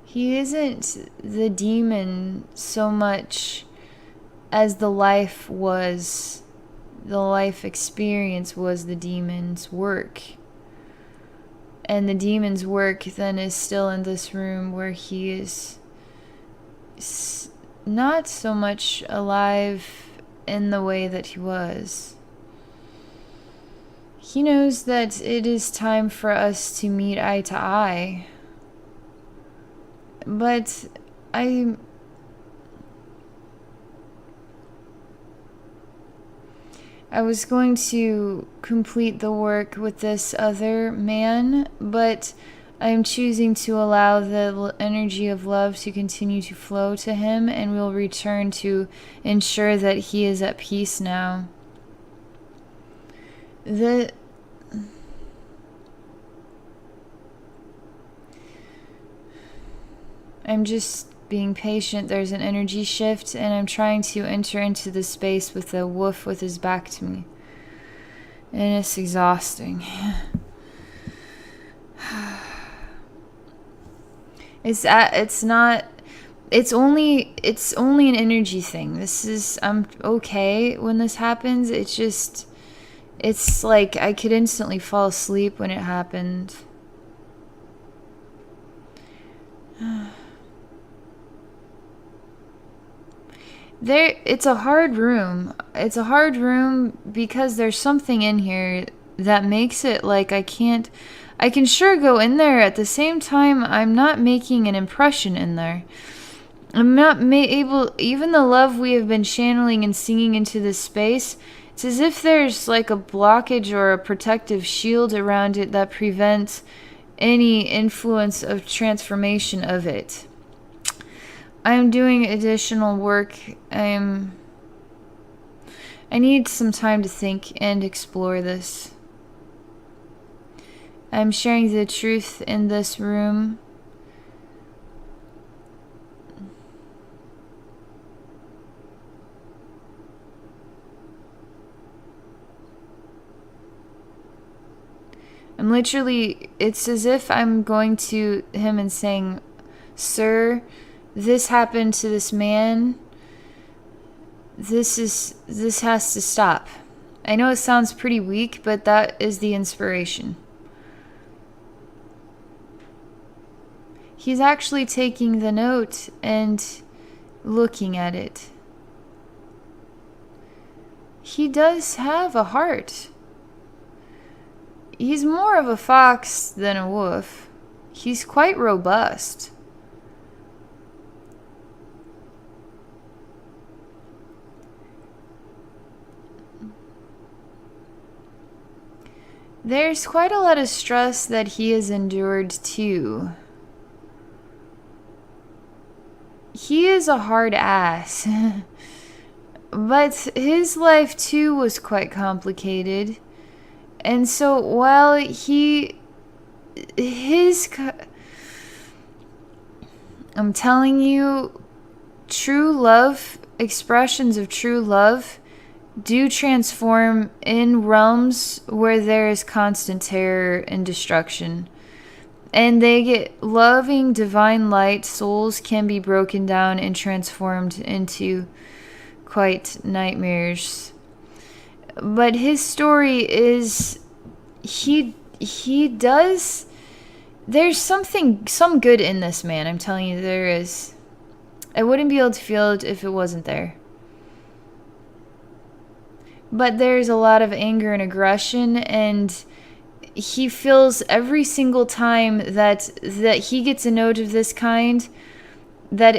He isn't the demon so much as the life was. The life experience was the demon's work. And the demon's work then is still in this room where he is not so much alive in the way that he was. He knows that it is time for us to meet eye to eye. But I was going to complete the work with this other man, but I'm choosing to allow the energy of love to continue to flow to him, and we'll return to ensure that he is at peace now. I'm just being patient. There's an energy shift, and I'm trying to enter into the space with the wolf with his back to me. And it's exhausting. It's only an energy thing. I'm okay when this happens. It's like I could instantly fall asleep when it happened. It's a hard room. It's a hard room because there's something in here that makes it like I can sure go in there. At the same time, I'm not making an impression in there. I'm not able, even the love we have been channeling and singing into this space, it's as if there's like a blockage or a protective shield around it that prevents any influence of transformation of it. I'm doing additional work. I need some time to think and explore this. I'm sharing the truth in this room. I'm literally, it's as if I'm going to him and saying, "Sir, this happened to this man. This has to stop." I know it sounds pretty weak, but that is the inspiration. He's actually taking the note and looking at it. He does have a heart. He's more of a fox than a wolf. He's quite robust. There's quite a lot of stress that he has endured too. He is a hard ass. But his life too was quite complicated. And so while I'm telling you, true love, expressions of true love do transform in realms where there is constant terror and destruction. And they get loving, divine light. Souls can be broken down and transformed into quite nightmares. But his story is, he does, there's some good in this man. I'm telling you, there is. I wouldn't be able to feel it if it wasn't there. But there's a lot of anger and aggression, and he feels every single time that he gets a note of this kind, that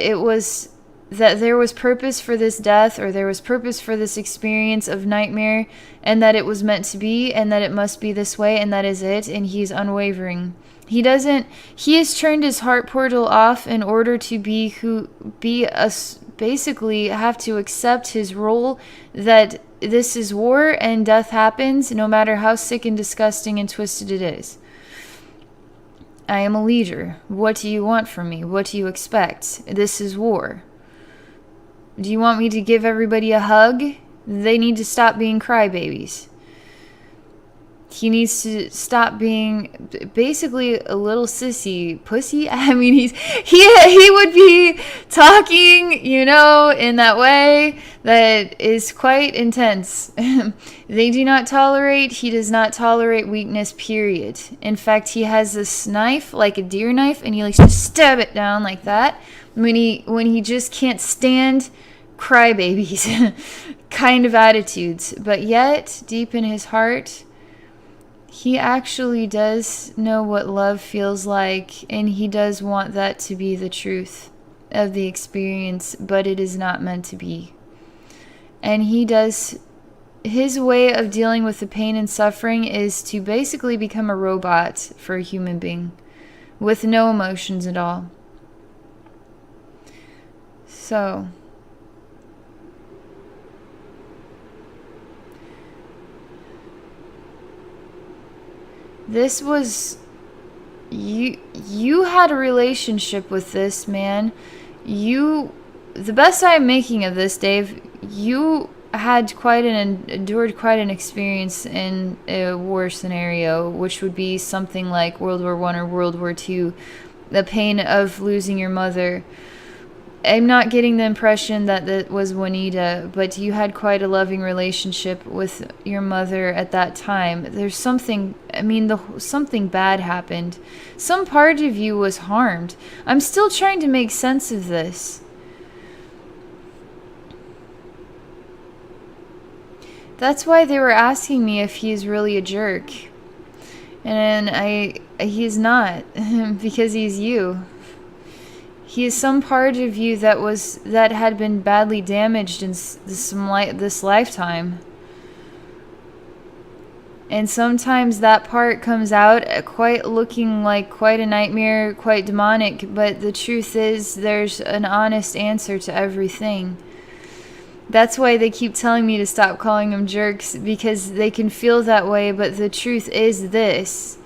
there was purpose for this death, or there was purpose for this experience of nightmare, and that it was meant to be, and that it must be this way, and that is it, and he's unwavering. He has turned his heart portal off in order to basically have to accept his role, that this is war and death happens no matter how sick and disgusting and twisted it is. I am a leader. What do you want from me? What do you expect? This is war. Do you want me to give everybody a hug? They need to stop being crybabies. He needs to stop being basically a little sissy pussy. I mean, he would be talking, in that way that is quite intense. He does not tolerate weakness, period. In fact, he has this knife, like a deer knife, and he likes to stab it down like that when he just can't stand crybabies kind of attitudes. But yet, deep in his heart, he actually does know what love feels like, and he does want that to be the truth of the experience, but it is not meant to be. And his way of dealing with the pain and suffering is to basically become a robot for a human being with no emotions at all. So this was, you had a relationship with this man. The best I'm making of this, Dave, you had endured quite an experience in a war scenario, which would be something like World War I or World War II, the pain of losing your mother. I'm not getting the impression that was Juanita, but you had quite a loving relationship with your mother at that time. There's something bad happened. Some part of you was harmed. I'm still trying to make sense of this. That's why they were asking me if he's really a jerk. And he's not, because he's you. He is some part of you that had been badly damaged in this lifetime. And sometimes that part comes out quite looking like quite a nightmare, quite demonic, but the truth is there's an honest answer to everything. That's why they keep telling me to stop calling them jerks, because they can feel that way, but the truth is this.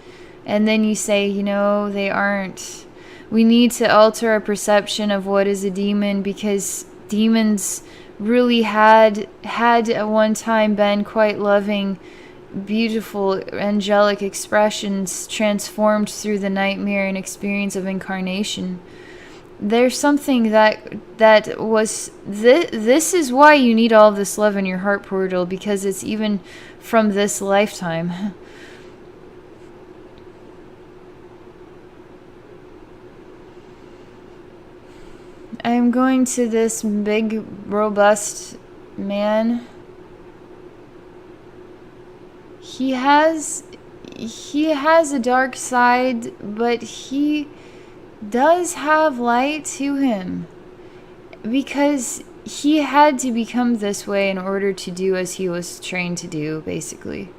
And then you say, you know, they aren't. We need to alter our perception of what is a demon, because demons really had at one time been quite loving, beautiful, angelic expressions transformed through the nightmare and experience of incarnation. There's something that was this is why you need all of this love in your heart portal, because it's even from this lifetime. I'm going to this big, robust man. He has a dark side, but he does have light to him, because he had to become this way in order to do as he was trained to do, basically.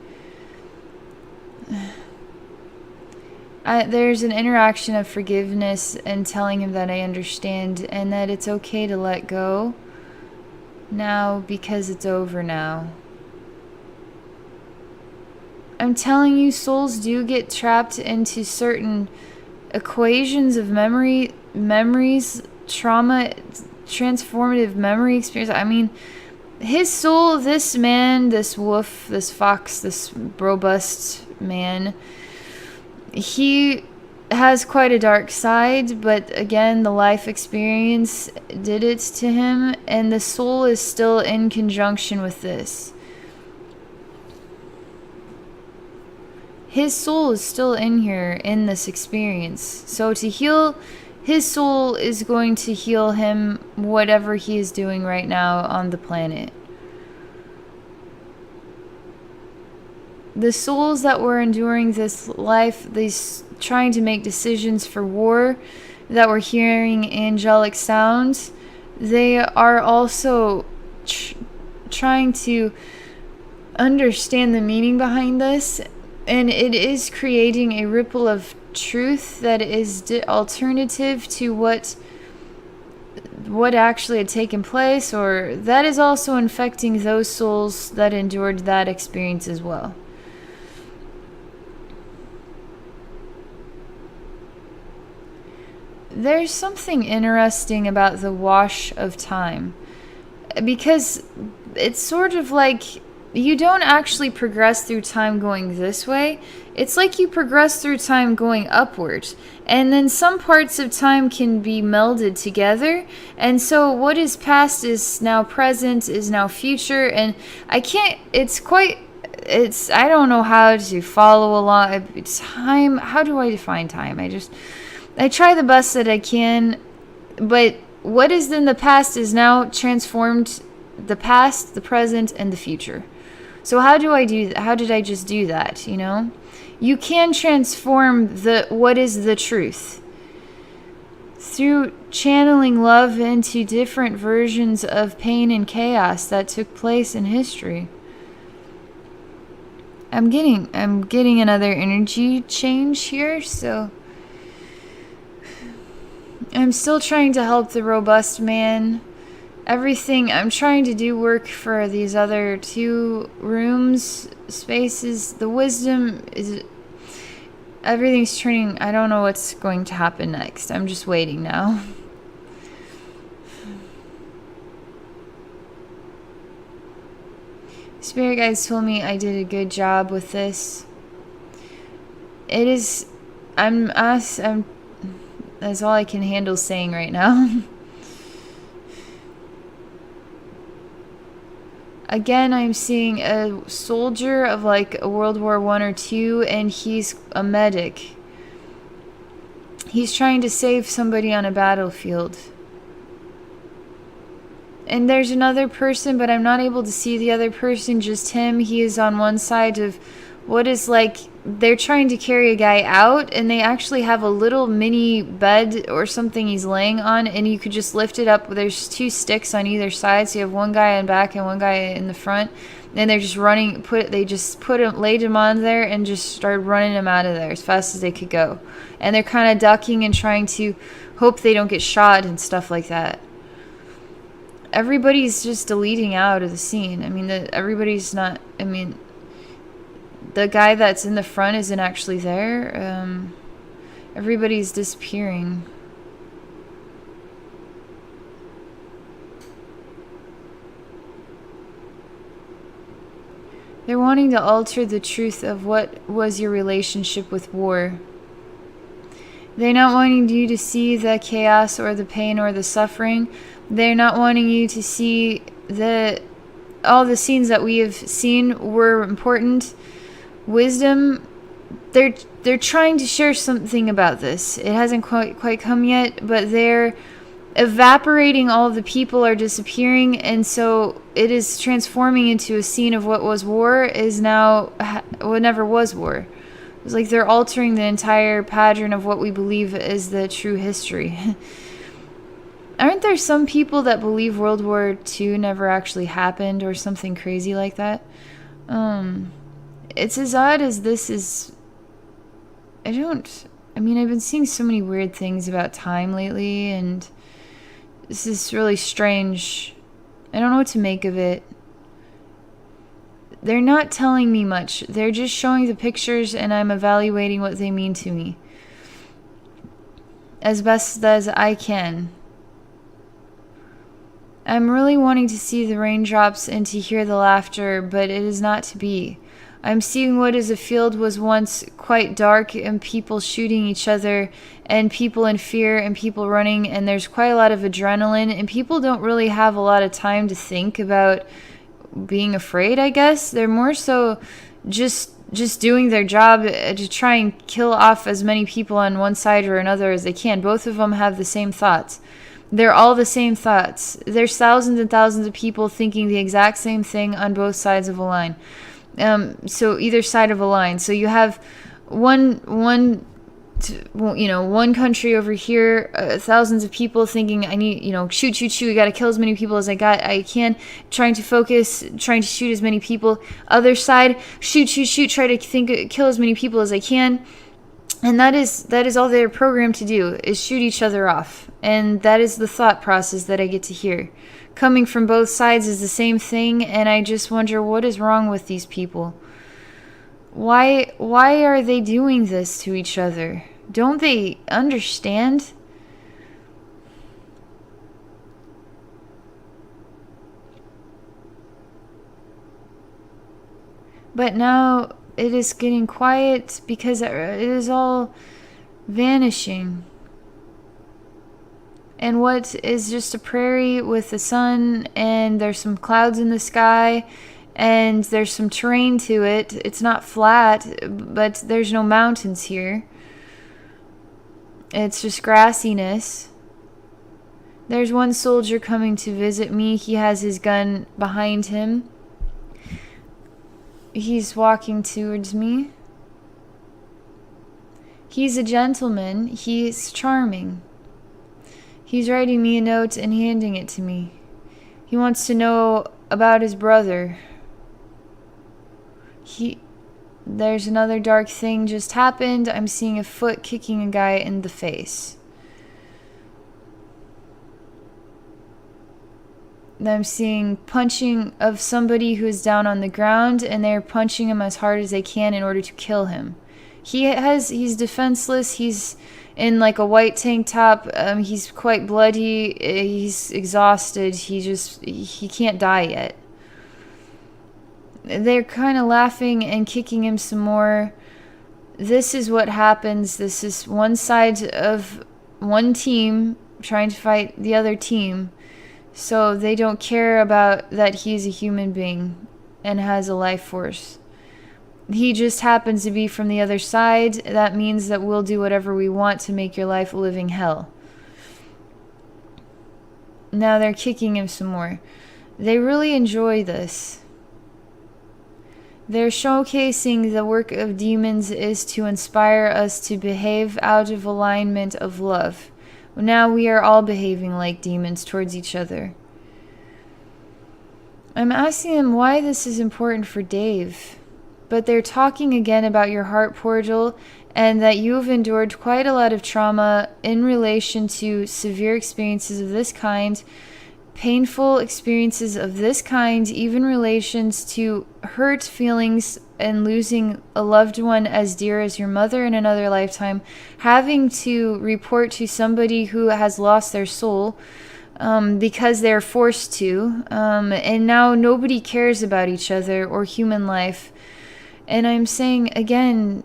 There's an interaction of forgiveness and telling him that I understand and that it's okay to let go now, because it's over now. I'm telling you, souls do get trapped into certain equations of memories, trauma, transformative memory experience. I mean, his soul, this man, this wolf, this fox, this robust man, he has quite a dark side, but again, the life experience did it to him, and the soul is still in conjunction with this. His soul is still in here in this experience. So to heal his soul is going to heal him, whatever he is doing right now on the planet. The souls that were enduring this life, these trying to make decisions for war, that were hearing angelic sounds, they are also trying to understand the meaning behind this, and it is creating a ripple of truth that is alternative to what actually had taken place, or that is also infecting those souls that endured that experience as well. There's something interesting about the wash of time, because it's sort of like you don't actually progress through time going this way. It's like you progress through time going upward, and then some parts of time can be melded together, and so what is past is now present, is now future, and I don't know how to follow along. Time, how do I define time? I try the best that I can, but what is in the past is now transformed, the past, the present, and the future. So how do I do that? How did I just do that, you know? You can transform what is the truth through channeling love into different versions of pain and chaos that took place in history. I'm getting another energy change here, so I'm still trying to help the robust man. Everything I'm trying to do work for these other 2 rooms, spaces. The wisdom is, everything's turning. I don't know what's going to happen next. I'm just waiting now. Spirit guides told me I did a good job with this. It is, that's all I can handle saying right now. Again, I'm seeing a soldier of like a World War I or II, and he's a medic. He's trying to save somebody on a battlefield. And there's another person, but I'm not able to see the other person, just him. He is on one side of what is like, they're trying to carry a guy out, and they actually have a little mini bed or something he's laying on, and you could just lift it up. There's 2 sticks on either side, so you have one guy in back and one guy in the front, And they're just running, laid him on there and just started running him out of there as fast as they could go. And they're kind of ducking and trying to hope they don't get shot and stuff like that. Everybody's just deleting out of the scene. I mean, everybody's not, I mean, the guy that's in the front isn't actually there. Everybody's disappearing. They're wanting to alter the truth of what was your relationship with war. They're not wanting you to see the chaos or the pain or the suffering. They're not wanting you to see that all the scenes that we have seen were important. Wisdom, they're trying to share something about this. It hasn't quite come yet, but they're evaporating. All of the people are disappearing, and so it is transforming into a scene of what was war is now what never was war. It's like they're altering the entire pattern of what we believe is the true history. Aren't there some people that believe World War II never actually happened or something crazy like that? It's as odd as this is. I mean, I've been seeing so many weird things about time lately, and this is really strange. I don't know what to make of it. They're not telling me much. They're just showing the pictures, and I'm evaluating what they mean to me as best as I can. I'm really wanting to see the raindrops and to hear the laughter, but it is not to be. I'm seeing what is a field was once quite dark and people shooting each other and people in fear and people running, and there's quite a lot of adrenaline, and people don't really have a lot of time to think about being afraid, I guess. They're more so just doing their job to try and kill off as many people on one side or another as they can. Both of them have the same thoughts. They're all the same thoughts. There's thousands and thousands of people thinking the exact same thing on both sides of a line. So either side of a line. So you have one country over here, thousands of people thinking, I need, shoot, we got to kill as many people as I can, trying to focus, trying to shoot as many people. Other side, shoot, try to kill as many people as I can. And that is all they're programmed to do, is shoot each other off. And that is the thought process that I get to hear. Coming from both sides is the same thing, and I just wonder what is wrong with these people. Why are they doing this to each other? Don't they understand? But now it is getting quiet because it is all vanishing. And what is just a prairie with the sun, and there's some clouds in the sky, and there's some terrain to it. It's not flat, but there's no mountains here. It's just grassiness. There's one soldier coming to visit me. He has his gun behind him. He's walking towards me. He's a gentleman. He's charming. He's writing me a note and handing it to me. He wants to know about his brother. There's another dark thing just happened. I'm seeing a foot kicking a guy in the face. I'm seeing punching of somebody who is down on the ground, and they're punching him as hard as they can in order to kill him. He's defenseless. He's in like a white tank top. He's quite bloody. He's exhausted. He can't die yet. They're kind of laughing and kicking him some more. This is what happens. This is one side of one team trying to fight the other team. So they don't care about that he's a human being and has a life force. He just happens to be from the other side. That means that we'll do whatever we want to make your life a living hell. Now they're kicking him some more. They really enjoy this. They're showcasing the work of demons is to inspire us to behave out of alignment of love. Now we are all behaving like demons towards each other. I'm asking them why this is important for Dave. But they're talking again about your heart portal and that you've endured quite a lot of trauma in relation to severe experiences of this kind, painful experiences of this kind, even relations to hurt feelings and losing a loved one as dear as your mother in another lifetime, having to report to somebody who has lost their soul because they're forced to, and now nobody cares about each other or human life. And I'm saying again,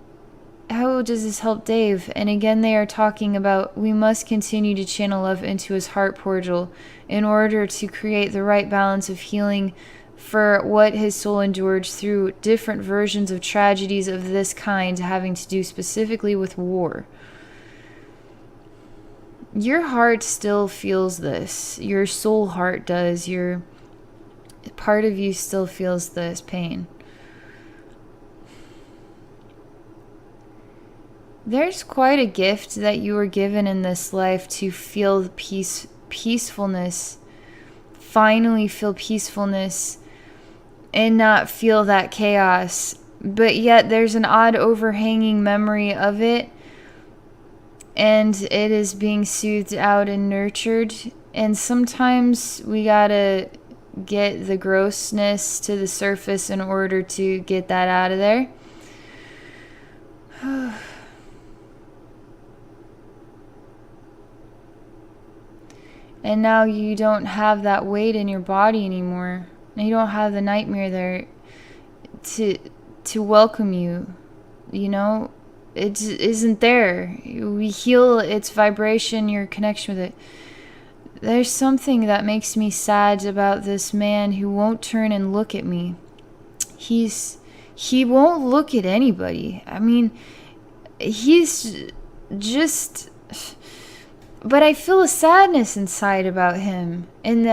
how does this help Dave? And again, they are talking about we must continue to channel love into his heart portal in order to create the right balance of healing for what his soul endured through different versions of tragedies of this kind, having to do specifically with war. Your heart still feels this. Your soul heart does. Your part of you still feels this pain. There's quite a gift that you were given in this life to feel peacefulness, finally feel peacefulness and not feel that chaos. But yet there's an odd overhanging memory of it, and it is being soothed out and nurtured. And sometimes we gotta get the grossness to the surface in order to get that out of there. And now you don't have that weight in your body anymore. And you don't have the nightmare there to welcome you. You know, it isn't there. We heal its vibration, your connection with it. There's something that makes me sad about this man who won't turn and look at me. He won't look at anybody. I mean, he's just... But I feel a sadness inside about him. And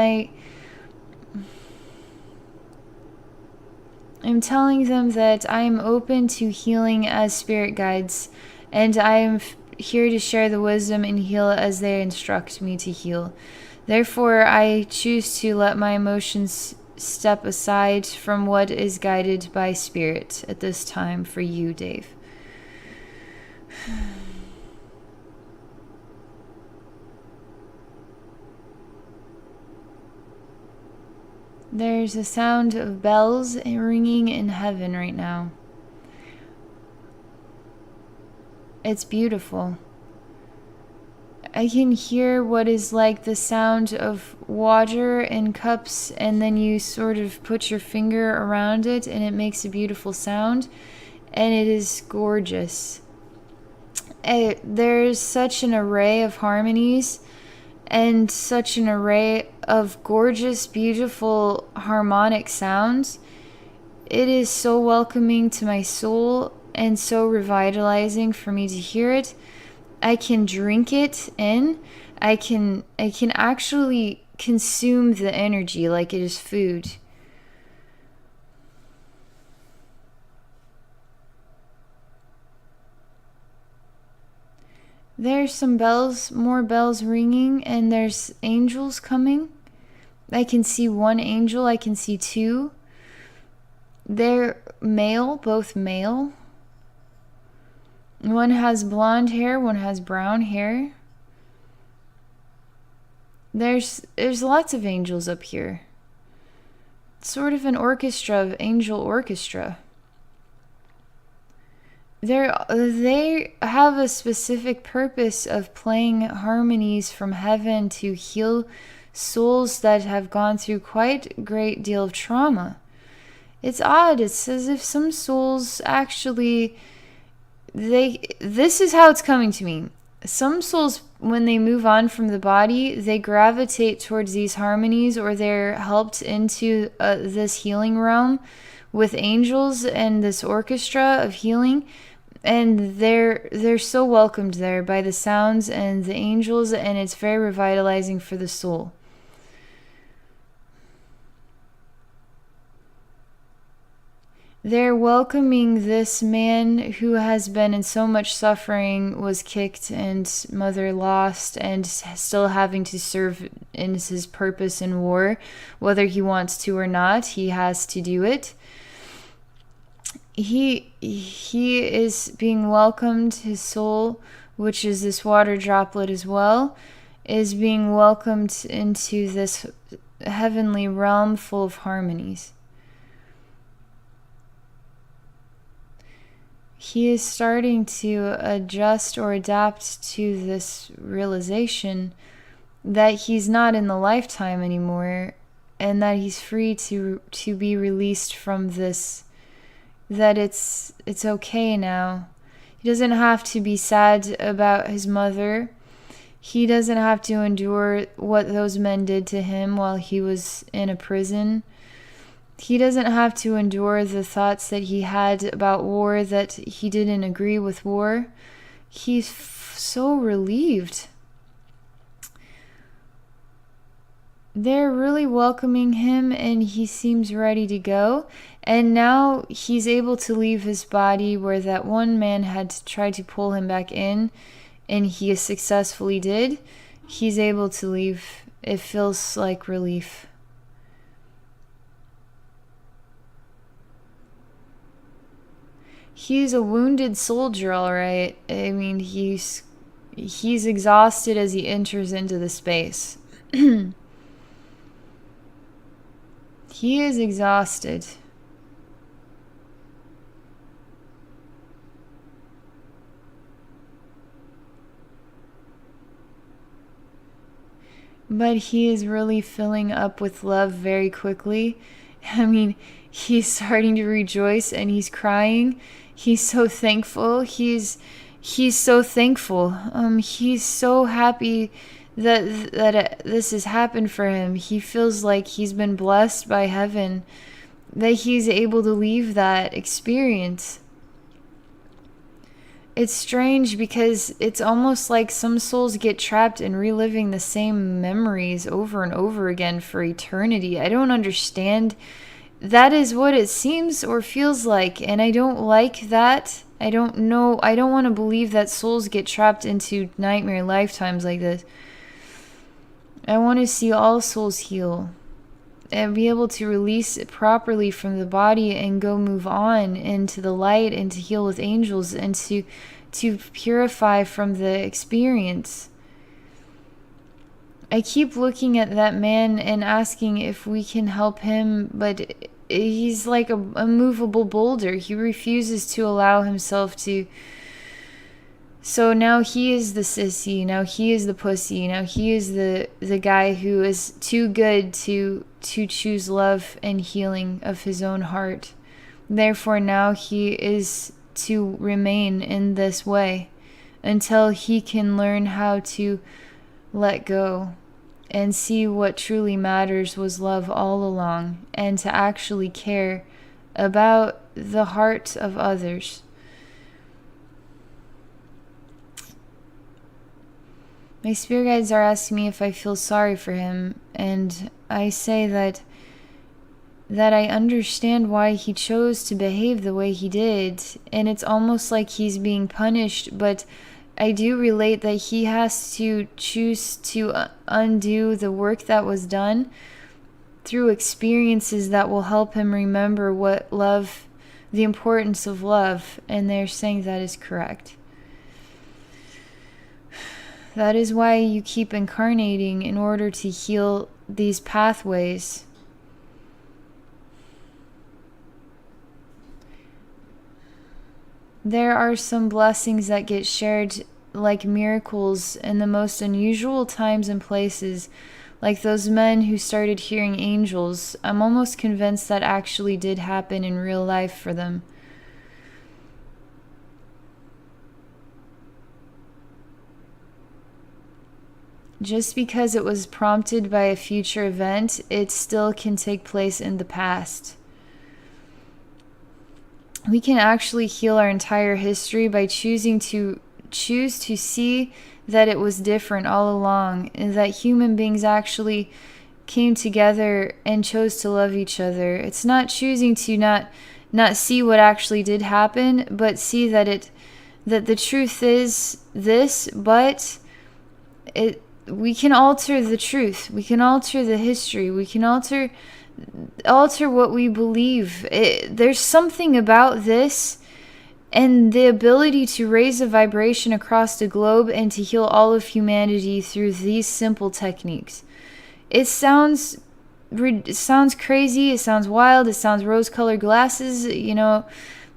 I'm telling them that I am open to healing as spirit guides. And I am here to share the wisdom and heal as they instruct me to heal. Therefore, I choose to let my emotions step aside from what is guided by spirit at this time for you, Dave. There's a sound of bells ringing in heaven right now. It's beautiful. I can hear what is like the sound of water in cups, and then you sort of put your finger around it and it makes a beautiful sound, and it is gorgeous. There's such an array of harmonies and such an array of gorgeous, beautiful, harmonic sounds. It is so welcoming to my soul and so revitalizing for me to hear it. I can drink it in. I can actually consume the energy like it is food. There's some bells, more bells ringing, and there's angels coming. I can see one angel, I can see two. They're male, both male. One has blonde hair, one has brown hair. There's lots of angels up here. It's sort of an orchestra of angel orchestra. They have a specific purpose of playing harmonies from heaven to heal souls that have gone through quite a great deal of trauma. It's odd. It's as if some souls actually... This is how it's coming to me. Some souls, when they move on from the body, they gravitate towards these harmonies, or they're helped into this healing realm with angels and this orchestra of healing, and they're so welcomed there by the sounds and the angels, and it's very revitalizing for the soul. They're welcoming this man who has been in so much suffering, was kicked and mother lost, and still having to serve in his purpose in war. Whether he wants to or not, he has to do it. He is being welcomed. His soul, which is this water droplet as well, is being welcomed into this heavenly realm full of harmonies. He is starting to adjust or adapt to this realization that he's not in the lifetime anymore, and that he's free to be released from this, that it's okay now. He doesn't have to be sad about his mother. He doesn't have to endure what those men did to him while he was in a prison. He doesn't have to endure the thoughts that he had about war, that he didn't agree with war. He's so relieved. They're really welcoming him, and he seems ready to go. And now he's able to leave his body, where that one man had to try to pull him back in, and he successfully did. He's able to leave. It feels like relief. He's a wounded soldier, all right. I mean, he's exhausted as he enters into the space. He is exhausted. But he is really filling up with love very quickly. I mean, he's starting to rejoice and he's crying. He's so thankful. He's so thankful. He's so happy that this has happened for him. He feels like he's been blessed by heaven, that he's able to leave that experience. It's strange because it's almost like some souls get trapped in reliving the same memories over and over again for eternity. I don't understand. That is what it seems or feels like, and I don't like that. I don't know. I don't want to believe that souls get trapped into nightmare lifetimes like this. I want to see all souls heal and be able to release it properly from the body and go move on into the light and to heal with angels and to purify from the experience. I keep looking at that man and asking if we can help him, but he's like a movable boulder. He refuses to allow himself to. So now he is the sissy, now he is the pussy, now he is the guy who is too good to choose love and healing of his own heart. Therefore now he is to remain in this way until he can learn how to let go and see what truly matters was love all along, and to actually care about the heart of others. My spirit guides are asking me if I feel sorry for him, and I say that I understand why he chose to behave the way he did, and it's almost like he's being punished, but I do relate that he has to choose to undo the work that was done through experiences that will help him remember what love, the importance of love, and they're saying that is correct. That is why you keep incarnating, in order to heal these pathways. There are some blessings that get shared like miracles in the most unusual times and places, like those men who started hearing angels. I'm almost convinced that actually did happen in real life for them. Just because it was prompted by a future event, it still can take place in the past. We can actually heal our entire history by choosing to see that it was different all along, and that human beings actually came together and chose to love each other. It's not choosing to not not see what actually did happen, but see that the truth is this, but we can alter the truth. We can alter the history. We can alter what we believe. There's something about this and the ability to raise a vibration across the globe and to heal all of humanity through these simple techniques. It sounds crazy, it sounds wild, it sounds rose-colored glasses,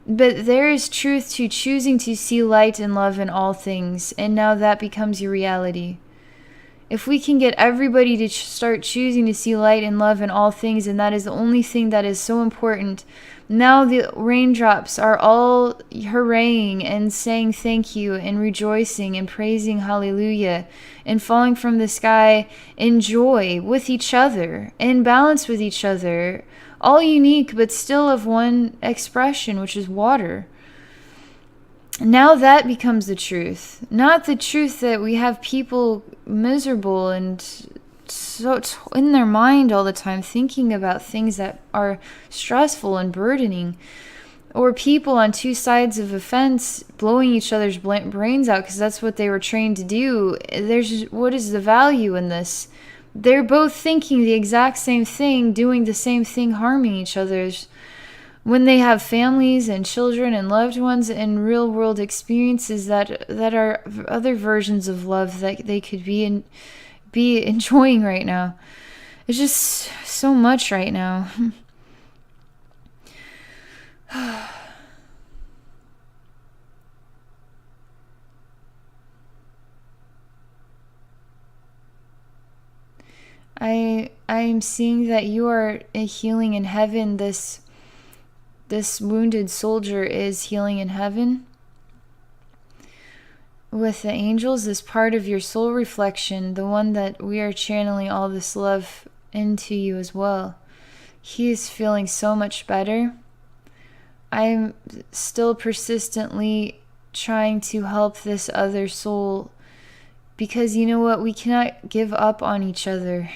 but there is truth to choosing to see light and love in all things, and now that becomes your reality. If we can get everybody to start choosing to see light and love in all things, and that is the only thing that is so important, now the raindrops are all hurraying and saying thank you and rejoicing and praising hallelujah and falling from the sky in joy with each other, in balance with each other, all unique but still of one expression, which is water. Now that becomes the truth, not the truth that we have people miserable and so in their mind all the time thinking about things that are stressful and burdening, or people on two sides of a fence blowing each other's brains out because that's what they were trained to do. What is the value in this? They're both thinking the exact same thing, doing the same thing, harming each other's. When they have families and children and loved ones and real world experiences that are other versions of love that they could be enjoying right now. It's just so much right now. I'm seeing that you are healing in heaven. This wounded soldier is healing in heaven with the angels. This part of your soul reflection, the one that we are channeling all this love into you as well. He is feeling so much better. I'm still persistently trying to help this other soul, because you know what? We cannot give up on each other.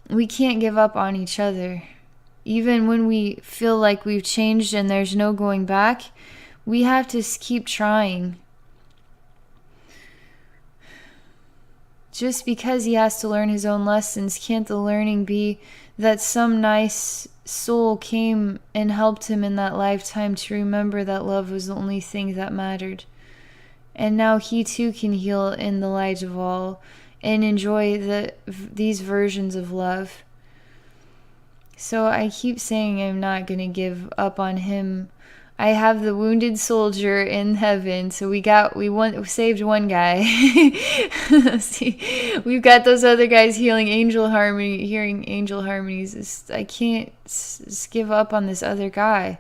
We can't give up on each other. Even when we feel like we've changed and there's no going back, we have to keep trying. Just because he has to learn his own lessons, can't the learning be that some nice soul came and helped him in that lifetime to remember that love was the only thing that mattered? And now he too can heal in the light of all and enjoy these versions of love. So I keep saying I'm not going to give up on him. I have the wounded soldier in heaven, so we saved one guy. See, we've got those other guys hearing angel harmonies. I can't just give up on this other guy.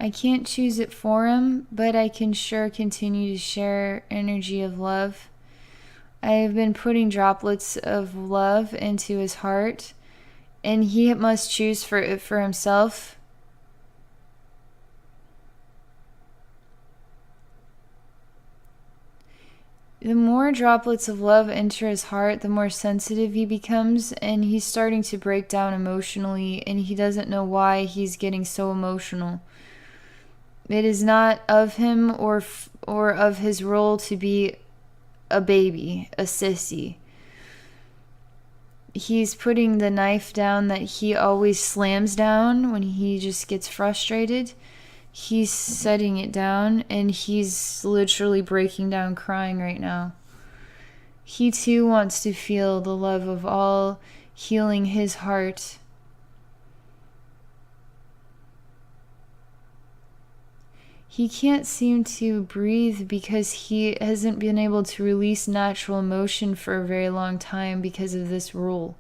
I can't choose it for him, but I can sure continue to share energy of love. I have been putting droplets of love into his heart, and he must choose for it for himself. The more droplets of love enter his heart, the more sensitive he becomes, and he's starting to break down emotionally, and he doesn't know why he's getting so emotional. It is not of him or of his role to be a baby, a sissy. He's putting the knife down that he always slams down when he just gets frustrated. He's setting it down, and he's literally breaking down crying right now. He too wants to feel the love of all, healing his heart. He can't seem to breathe because he hasn't been able to release natural emotion for a very long time because of this rule.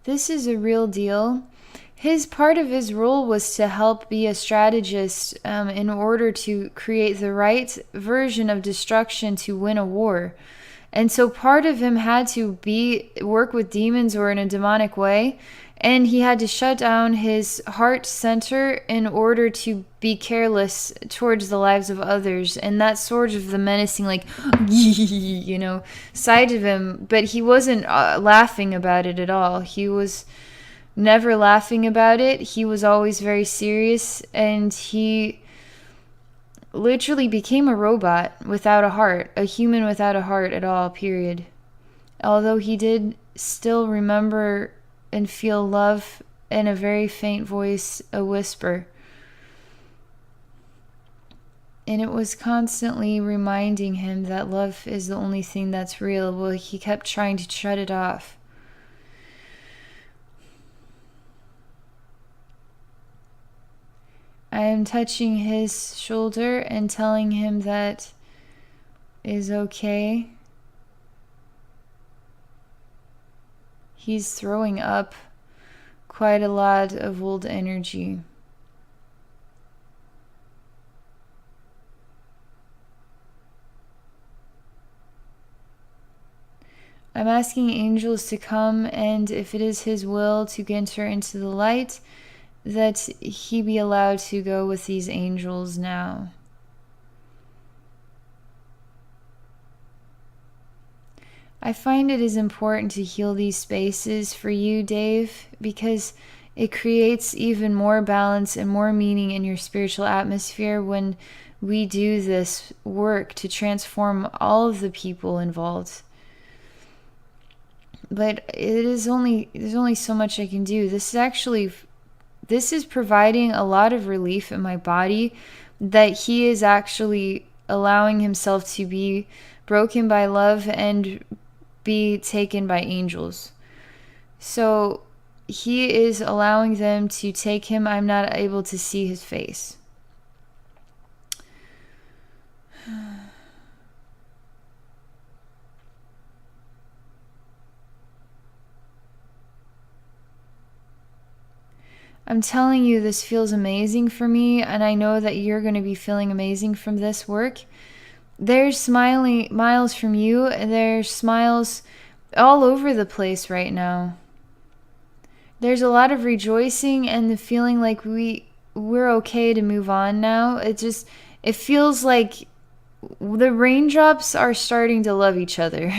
This is a real deal. his part of his role was to help be a strategist in order to create the right version of destruction to win a war. And so part of him had to work with demons or in a demonic way, and he had to shut down his heart center in order to be careless towards the lives of others. And that's sort of the menacing, like, side of him. But he wasn't laughing about it at all. He was never laughing about it. He was always very serious, and he literally became a robot without a heart, a human without a heart at all, period. Although he did still remember and feel love in a very faint voice, a whisper. And it was constantly reminding him that love is the only thing that's real. Well, he kept trying to shut it off. I am touching his shoulder and telling him that is okay. He's throwing up quite a lot of old energy. I'm asking angels to come, and if it is his will to enter into the light, that he be allowed to go with these angels now. I find it is important to heal these spaces for you, Dave, because it creates even more balance and more meaning in your spiritual atmosphere when we do this work to transform all of the people involved. But there's only so much I can do. This is providing a lot of relief in my body, that he is actually allowing himself to be broken by love and be taken by angels. So he is allowing them to take him. I'm not able to see his face. I'm telling you, this feels amazing for me, and I know that you're going to be feeling amazing from this work. There's smiles from you, and there's smiles all over the place right now. There's a lot of rejoicing and the feeling like we're okay to move on now. It feels like the raindrops are starting to love each other.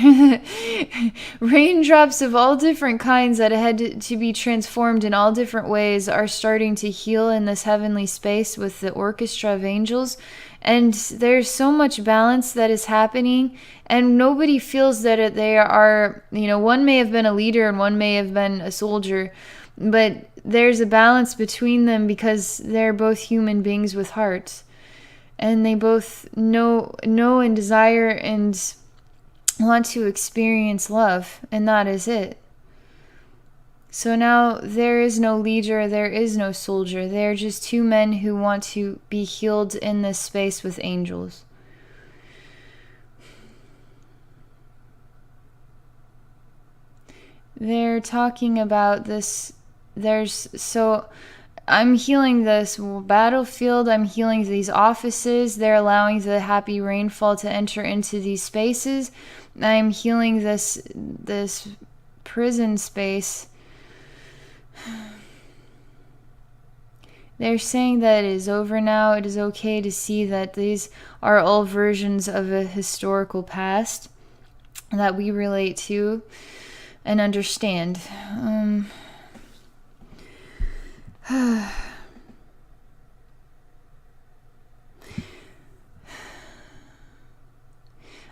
Raindrops of all different kinds that had to be transformed in all different ways are starting to heal in this heavenly space with the orchestra of angels. And there's so much balance that is happening, and nobody feels that they are, one may have been a leader and one may have been a soldier, but there's a balance between them because they're both human beings with hearts. And they both know and desire and want to experience love, and that is it. So now there is no leader, there is no soldier. They're just two men who want to be healed in this space with angels. They're talking about this. I'm healing this battlefield. I'm healing these offices. They're allowing the happy rainfall to enter into these spaces. I'm healing this prison space. They're saying that it is over now. It is okay to see that these are all versions of a historical past that we relate to and understand.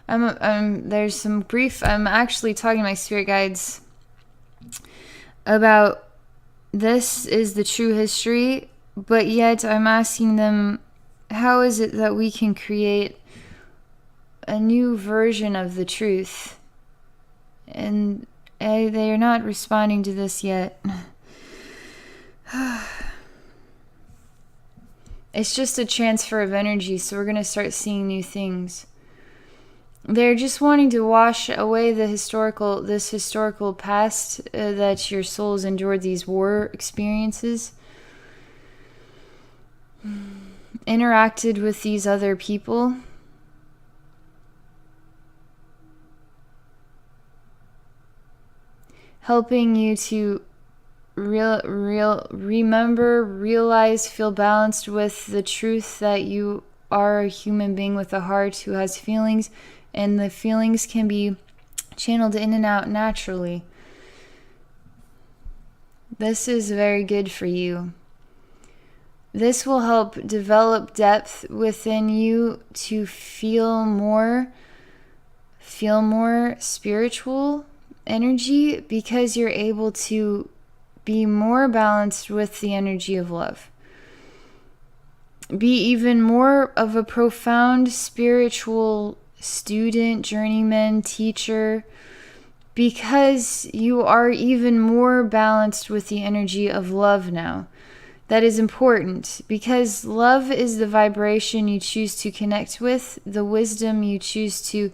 There's some brief. I'm actually talking to my spirit guides about this is the true history, but yet I'm asking them, how is it that we can create a new version of the truth? And they are not responding to this yet. It's just a transfer of energy, so we're going to start seeing new things. They're just wanting to wash away this historical past that your souls endured, these war experiences, interacted with these other people. Helping you to remember, realize, feel balanced with the truth that you are a human being with a heart who has feelings, and the feelings can be channeled in and out naturally. This is very good for you. This will help develop depth within you to feel more spiritual energy, because you're able to be more balanced with the energy of love. Be even more of a profound spiritual student, journeyman, teacher, because you are even more balanced with the energy of love now. That is important, because love is the vibration you choose to connect with, the wisdom you choose to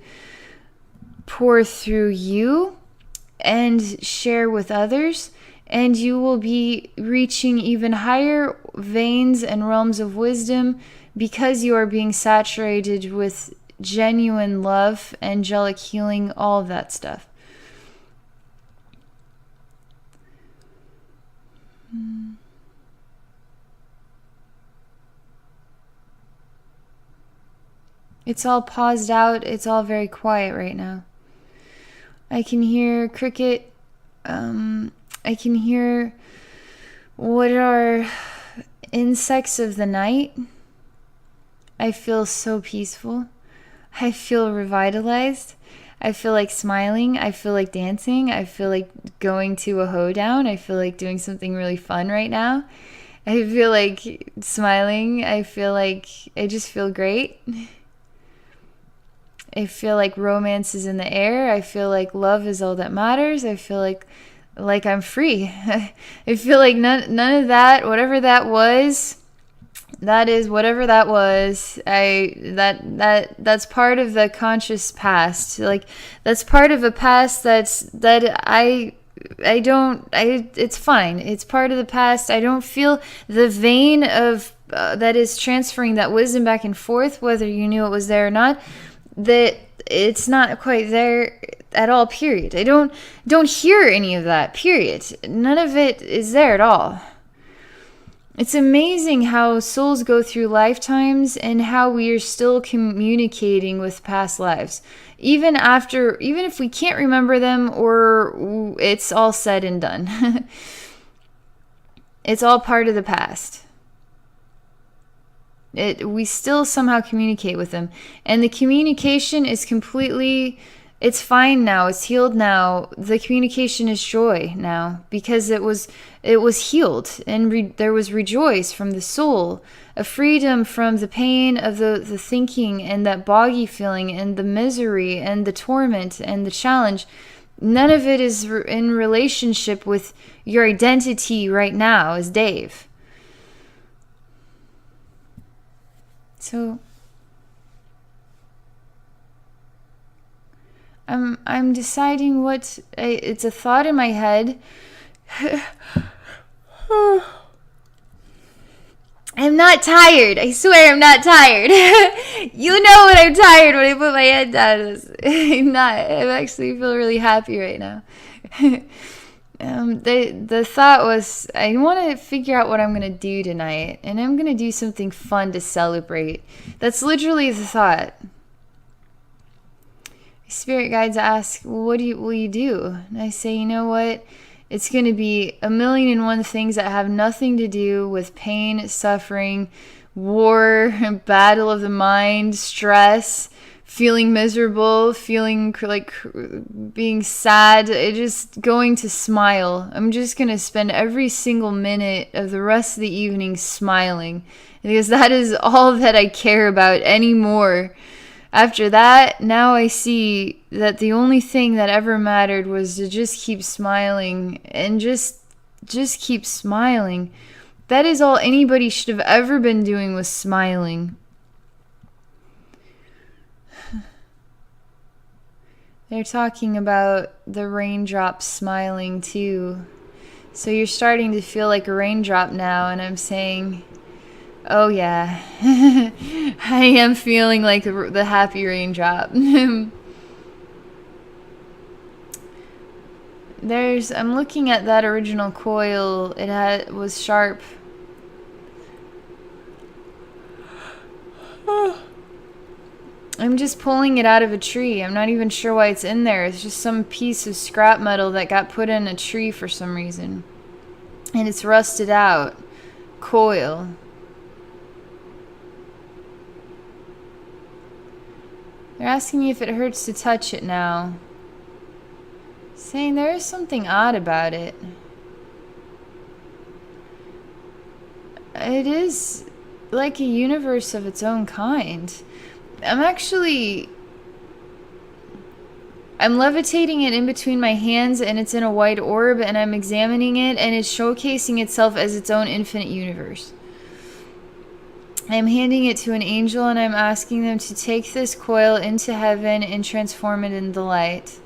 pour through you and share with others, and you will be reaching even higher veins and realms of wisdom because you are being saturated with genuine love, angelic healing, all of that stuff. It's all paused out. It's all very quiet right now. I can hear cricket. I can hear what are insects of the night. I feel so peaceful. I feel revitalized. I feel like smiling. I feel like dancing. I feel like going to a hoedown. I feel like doing something really fun right now. I feel like smiling. I feel like I just feel great. I feel like romance is in the air. I feel like love is all that matters. I feel like I'm free. I feel like none of that, whatever that was, that is whatever that was. That's part of the conscious past. Like, that's part of a past it's fine. It's part of the past. I don't feel the vein of that is transferring that wisdom back and forth, whether you knew it was there or not. That it's not quite there at all, period. I don't hear any of that, period. None of it is there at all. It's amazing how souls go through lifetimes and how we are still communicating with past lives. Even if we can't remember them or it's all said and done. It's all part of the past. We still somehow communicate with them. And the communication is it's fine now. It's healed now. The communication is joy now, because it was healed, and there was rejoice from the soul, a freedom from the pain of the thinking and that boggy feeling and the misery and the torment and the challenge. None of it is in relationship with your identity right now as Dave. So I'm deciding it's a thought in my head. I'm not tired. I swear I'm not tired. You know when I'm tired when I put my head down. I'm not. I actually feel really happy right now. The thought was, I want to figure out what I'm going to do tonight, and I'm going to do something fun to celebrate. That's literally the thought. Spirit guides ask, what will you do? And I say, you know what? It's going to be 1,000,001 things that have nothing to do with pain, suffering, war, battle of the mind, stress, feeling miserable, feeling like being sad. Just going to smile. I'm just going to spend every single minute of the rest of the evening smiling, because that is all that I care about anymore. After that, now I see that the only thing that ever mattered was to just keep smiling, and just keep smiling. That is all anybody should have ever been doing, was smiling. They're talking about the raindrops smiling too. So you're starting to feel like a raindrop now, and I'm saying, oh yeah, I am feeling like the happy raindrop. I'm looking at that original coil. Was sharp. I'm just pulling it out of a tree. I'm not even sure why it's in there. It's just some piece of scrap metal that got put in a tree for some reason. And it's rusted out. Coil. They're asking me if it hurts to touch it now. Saying there is something odd about it. It is like a universe of its own kind. I'm levitating it in between my hands, and it's in a white orb, and I'm examining it, and it's showcasing itself as its own infinite universe. I'm handing it to an angel, and I'm asking them to take this coil into heaven and transform it into light.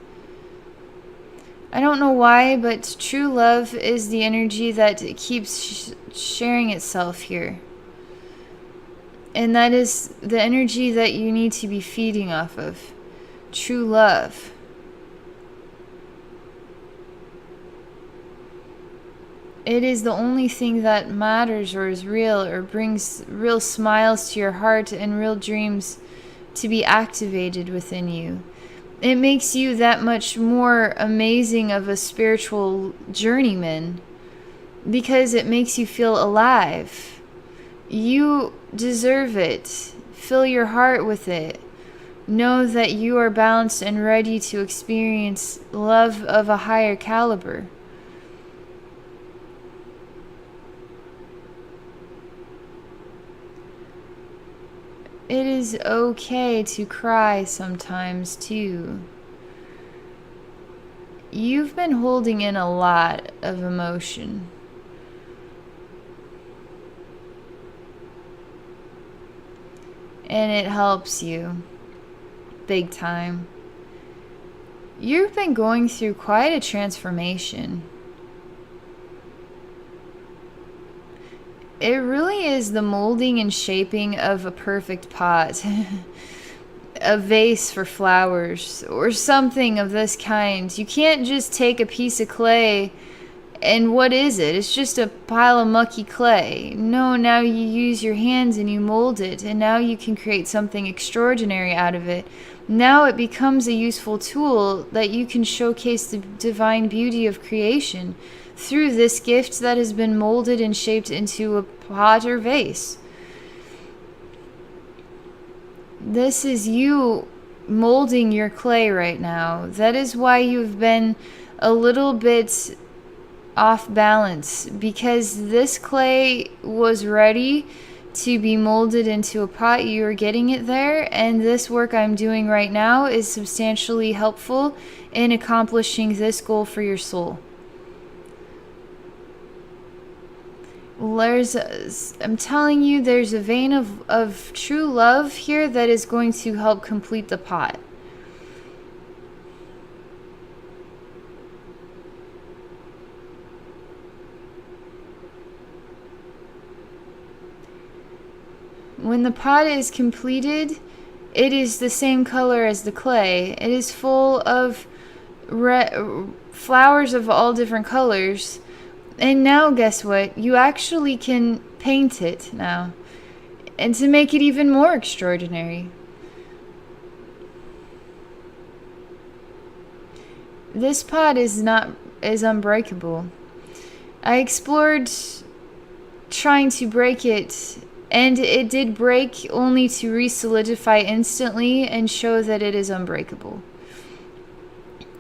I don't know why, but true love is the energy that keeps sharing itself here. And that is the energy that you need to be feeding off of. True love. It is the only thing that matters or is real or brings real smiles to your heart and real dreams to be activated within you. It makes you that much more amazing of a spiritual journeyman because it makes you feel alive. You deserve it. Fill your heart with it. Know that you are balanced and ready to experience love of a higher caliber. It is okay to cry sometimes too. You've been holding in a lot of emotion. And it helps you. Big time. You've been going through quite a transformation. It really is the molding and shaping of a perfect pot. A vase for flowers or something of this kind. You can't just take a piece of clay and what is it? It's just a pile of mucky clay. No, now you use your hands and you mold it, and now you can create something extraordinary out of it. Now it becomes a useful tool that you can showcase the divine beauty of creation through this gift that has been molded and shaped into a pot or vase. This is you molding your clay right now. That is why you've been a little bit off balance, because this clay was ready to be molded into a pot. You are getting it there, and this work I'm doing right now is substantially helpful in accomplishing this goal for your soul. I'm telling you, there's a vein of true love here that is going to help complete the pot. When the pot is completed, it is the same color as the clay. It is full of flowers of all different colors. And now, guess what? You actually can paint it now. And to make it even more extraordinary. This pot is unbreakable. I explored trying to break it, and it did break, only to re-solidify instantly and show that it is unbreakable.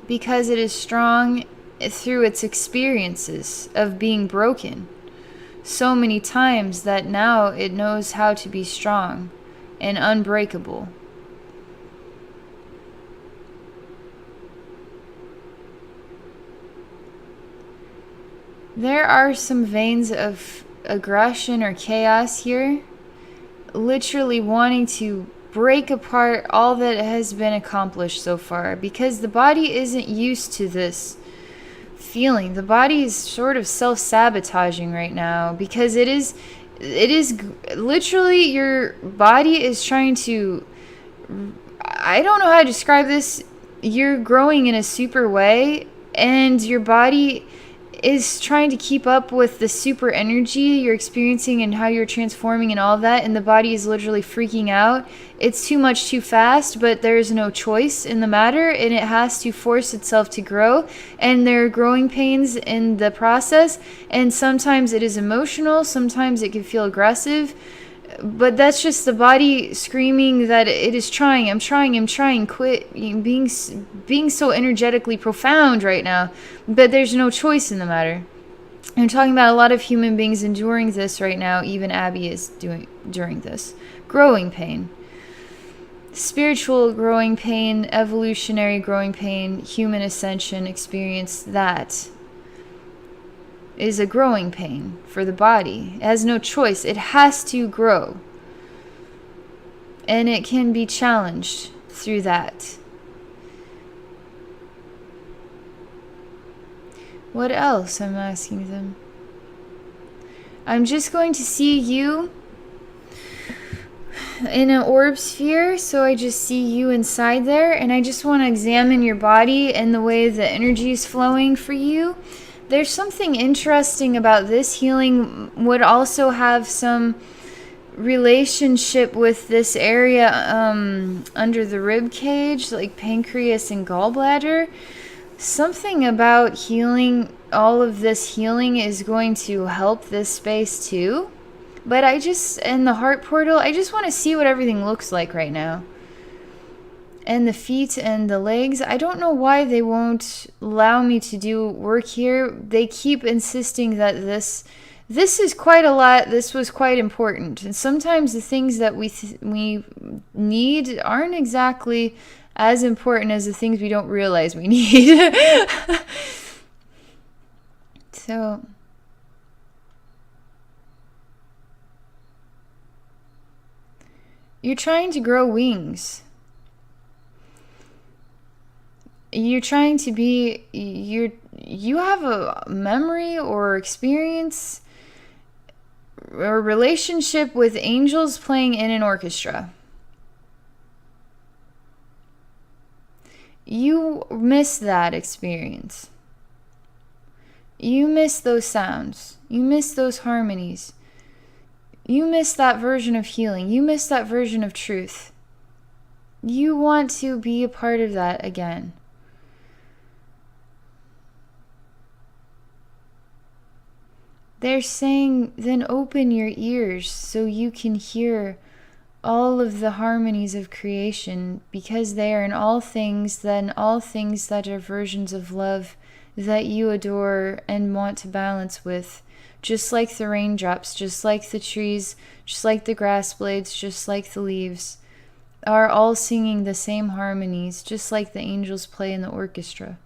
Because it is strong through its experiences of being broken so many times that now it knows how to be strong and unbreakable. There are some veins of aggression or chaos here, literally wanting to break apart all that has been accomplished so far, because the body isn't used to this feeling. The body is sort of self-sabotaging right now, because it is literally, your body is trying to, I don't know how to describe this. You're growing in a super way, and your body is trying to keep up with the super energy you're experiencing and how you're transforming and all that, and the body is literally freaking out. It's too much too fast, but there's no choice in the matter, and it has to force itself to grow, and there are growing pains in the process, and sometimes it is emotional, sometimes it can feel aggressive, but that's just the body screaming that it is trying. I'm trying, quit being so energetically profound right now. But there's no choice in the matter. I'm talking about a lot of human beings enduring this right now. Even Abby is during this. Growing pain. Spiritual growing pain, evolutionary growing pain, human ascension experience, that is a growing pain for the body. It has no choice. It has to grow. And it can be challenged through that. What else? I'm asking them. I'm just going to see you in an orb sphere, so I just see you inside there, and I just want to examine your body and the way the energy is flowing for you. There's something interesting about this healing, would also have some relationship with this area under the rib cage, like pancreas and gallbladder. Something about healing, all of this healing is going to help this space too. But in the heart portal, I just want to see what everything looks like right now. And the feet and the legs, I don't know why they won't allow me to do work here. They keep insisting that this is quite a lot. This was quite important. And sometimes the things that we need aren't exactly as important as the things we don't realize we need. So you're trying to grow wings. You're trying to be, you have a memory or experience or relationship with angels playing in an orchestra. You miss that experience. You miss those sounds. You miss those harmonies. You miss that version of healing. You miss that version of truth. You want to be a part of that again. They're saying, then open your ears so you can hear all of the harmonies of creation, because they are in all things, then all things that are versions of love that you adore and want to balance with. Just like the raindrops, just like the trees, just like the grass blades, just like the leaves, are all singing the same harmonies, just like the angels play in the orchestra.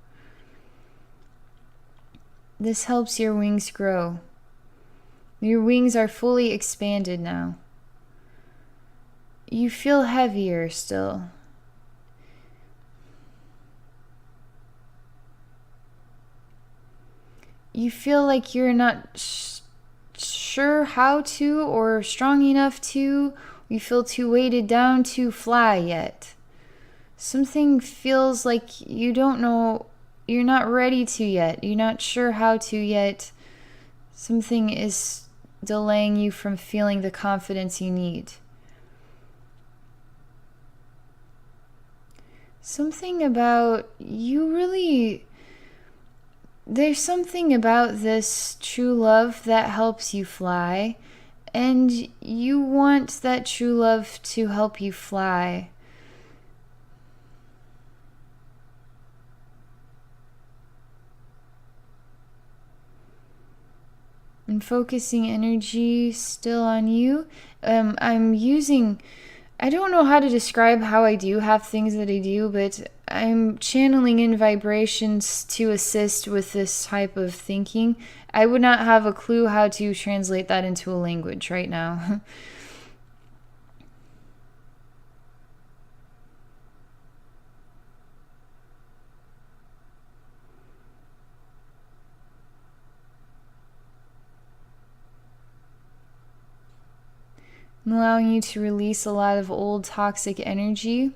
This helps your wings grow. Your wings are fully expanded now. You feel heavier still. You feel like you're not sure how to or strong enough to. You feel too weighted down to fly yet. Something feels like you don't know, you're not ready to yet. You're not sure how to yet. Something is delaying you from feeling the confidence you need. Something about you really, there's something about this true love that helps you fly, and you want that true love to help you fly. And focusing energy still on you. I'm using, I don't know how to describe how I do have things that I do, but I'm channeling in vibrations to assist with this type of thinking. I would not have a clue how to translate that into a language right now. allowing you to release a lot of old toxic energy.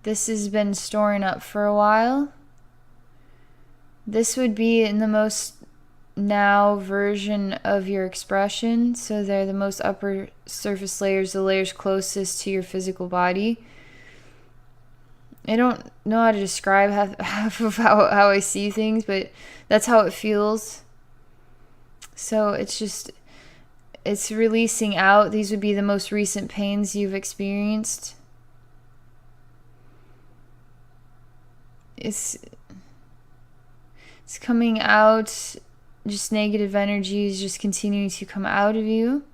This has been storing up for a while. This would be in the most now version of your expression. So they're the most upper surface layers, the layers closest to your physical body. I don't know how to describe half of how I see things, but that's how it feels. So it's releasing out. These would be the most recent pains you've experienced. It's coming out. Just negative energies just continuing to come out of you.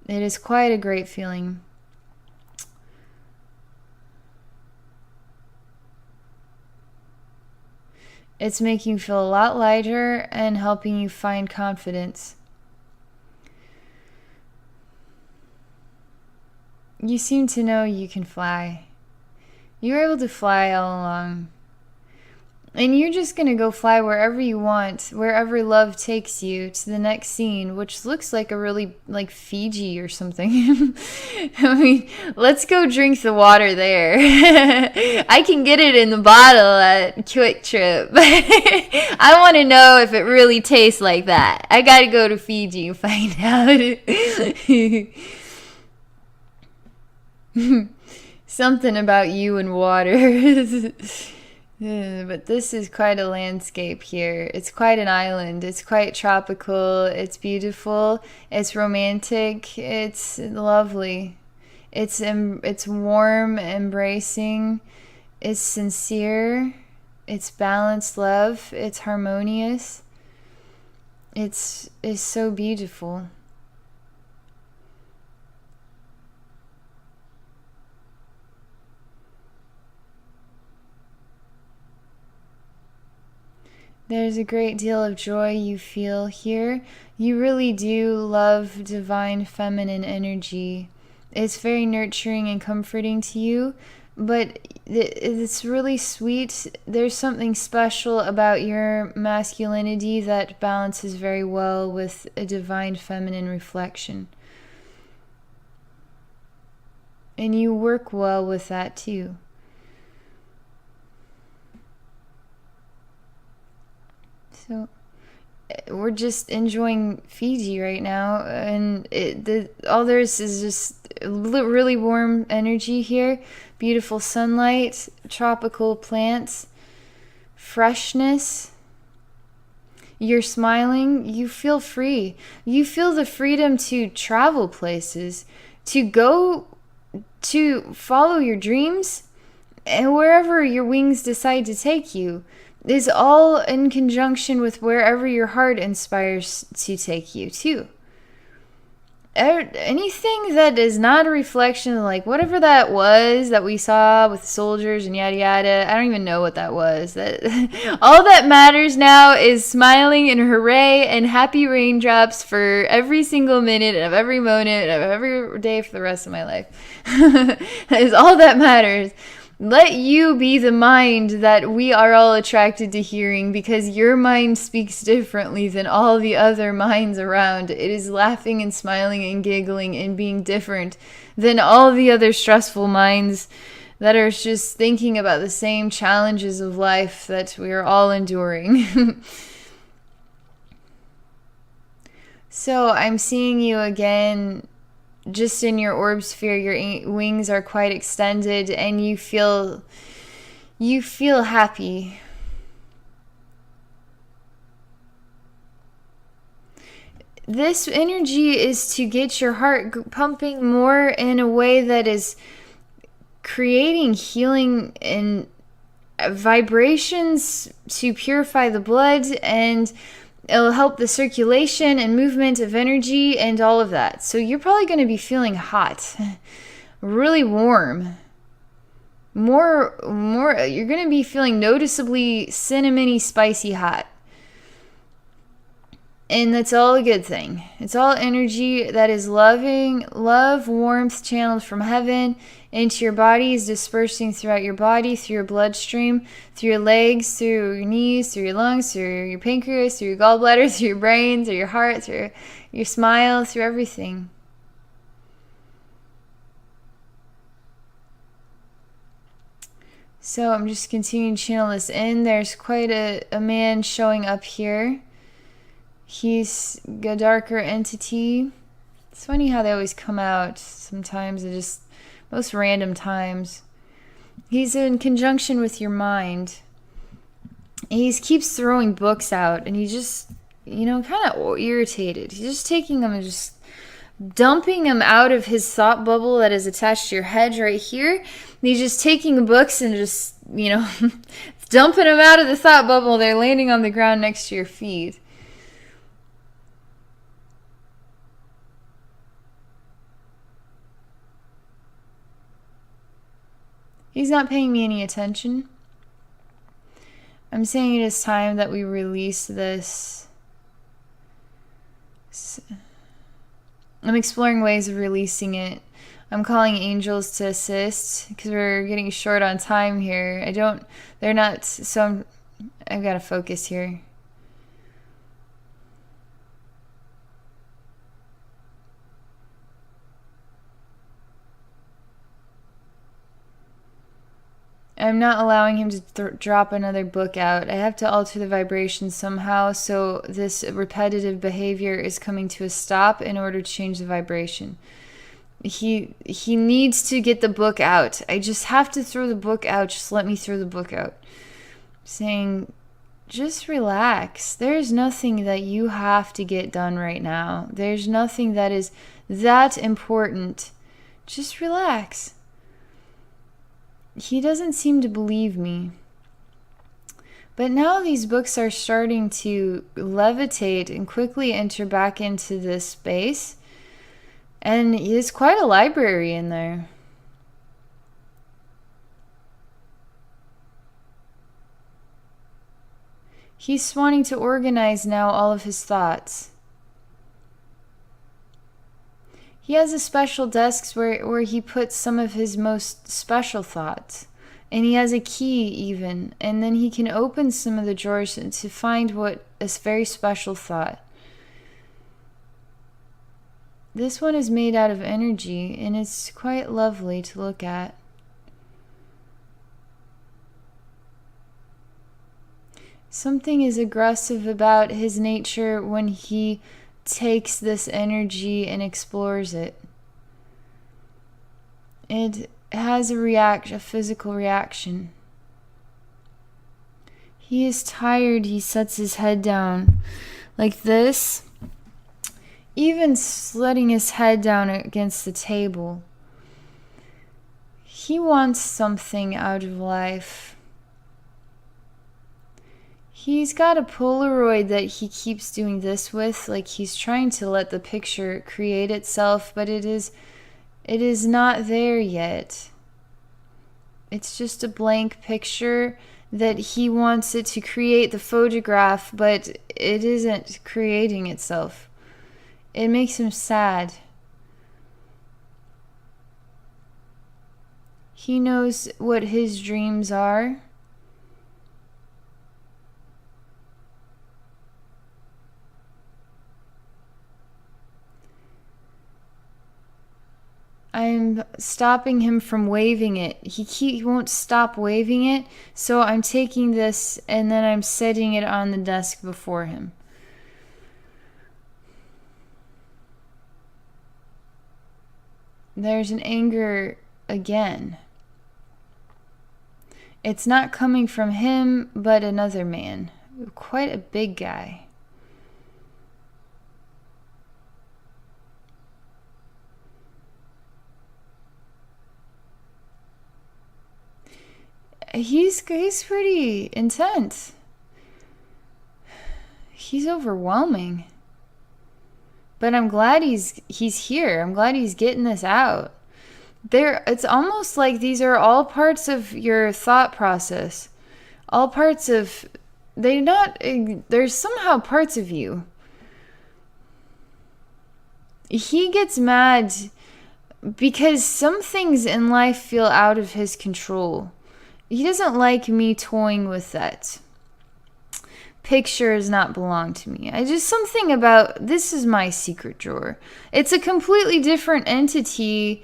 It is quite a great feeling. It's making you feel a lot lighter and helping you find confidence. You seem to know you can fly. You were able to fly all along. And you're just going to go fly wherever you want, wherever love takes you to the next scene, which looks like a really, like Fiji or something. I mean, let's go drink the water there. I can get it in the bottle at Quick Trip. I want to know if it really tastes like that. I got to go to Fiji and find out. Something about you and water. But this is quite a landscape here. It's quite an island. It's quite tropical. It's beautiful. It's romantic. It's lovely. It's warm, embracing. It's sincere. It's balanced love. It's harmonious. It's so beautiful. There's a great deal of joy you feel here. You really do love divine feminine energy. It's very nurturing and comforting to you, but it's really sweet. There's something special about your masculinity that balances very well with a divine feminine reflection. And you work well with that too. So we're just enjoying Fiji right now, and all there is just really warm energy here, beautiful sunlight, tropical plants, freshness. You're smiling. You feel free. You feel the freedom to travel places, to go, to follow your dreams, and wherever your wings decide to take you is all in conjunction with wherever your heart inspires to take you to. Anything that is not a reflection of like whatever that was that we saw with the soldiers and yada yada, I don't even know what that was. That all that matters now is smiling and hooray and happy raindrops for every single minute of every moment of every day for the rest of my life. That is all that matters. Let you be the mind that we are all attracted to hearing, because your mind speaks differently than all the other minds around. It is laughing and smiling and giggling and being different than all the other stressful minds that are just thinking about the same challenges of life that we are all enduring. So I'm seeing you again. Just in your orb sphere, your wings are quite extended and you feel happy. This energy is to get your heart pumping more in a way that is creating healing and vibrations to purify the blood, and it'll help the circulation and movement of energy and all of that. So you're probably going to be feeling hot, really warm. More, you're going to be feeling noticeably cinnamony, spicy hot. And that's all a good thing. It's all energy that is loving, love, warmth channeled from heaven into your body, is dispersing throughout your body, through your bloodstream, through your legs, through your knees, through your lungs, through your pancreas, through your gallbladder, through your brain, through your heart, through your smile, through everything. So I'm just continuing to channel this in. There's quite a man showing up here. He's a darker entity. It's funny how they always come out sometimes at just most random times. He's in conjunction with your mind. He keeps throwing books out, and he just, kind of irritated. He's just taking them and just dumping them out of his thought bubble that is attached to your head right here. And he's just taking the books and just, dumping them out of the thought bubble. They're landing on the ground next to your feet. He's not paying me any attention. I'm saying it is time that we release this. I'm exploring ways of releasing it. I'm calling angels to assist because we're getting short on time here. I've got to focus here. I'm not allowing him to drop another book out. I have to alter the vibration somehow, so this repetitive behavior is coming to a stop in order to change the vibration. He needs to get the book out. I just have to throw the book out. Just let me throw the book out. Saying, just relax. There's nothing that you have to get done right now. There's nothing that is that important. Just relax. He doesn't seem to believe me. But now these books are starting to levitate and quickly enter back into this space. And it's quite a library in there. He's wanting to organize now all of his thoughts. He has a special desk where he puts some of his most special thoughts. And he has a key even. And then he can open some of the drawers to find what is very special thought. This one is made out of energy, and it's quite lovely to look at. Something is aggressive about his nature when he takes this energy and explores it. It has a physical reaction. He is tired. He sets his head down like this, even letting his head down against the table. He wants something out of life. He's got a Polaroid that he keeps doing this with, like he's trying to let the picture create itself, but it is not there yet. It's just a blank picture that he wants it to create the photograph, but it isn't creating itself. It makes him sad. He knows what his dreams are. I'm stopping him from waving it. He won't stop waving it, so I'm taking this and then I'm setting it on the desk before him. There's an anger again. It's not coming from him, but another man. Quite a big guy. He's pretty intense. He's overwhelming. But I'm glad he's here. I'm glad he's getting this out. It's almost like these are all parts of your thought process. All parts of there's somehow parts of you He gets mad because some things in life feel out of his control. He doesn't like me toying with that. Picture does not belong to me. I just, something about, this is my secret drawer. It's a completely different entity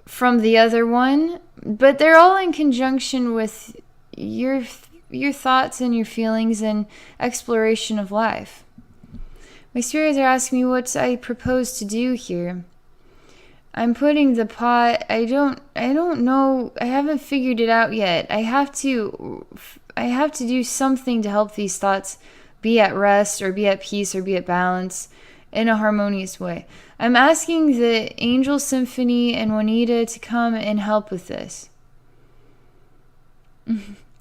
from the other one, but they're all in conjunction with your thoughts and your feelings and exploration of life. My spirits are asking me what I propose to do here. I'm putting the pot, I don't know, I haven't figured it out yet. I have to do something to help these thoughts be at rest or be at peace or be at balance in a harmonious way. I'm asking the Angel Symphony and Juanita to come and help with this.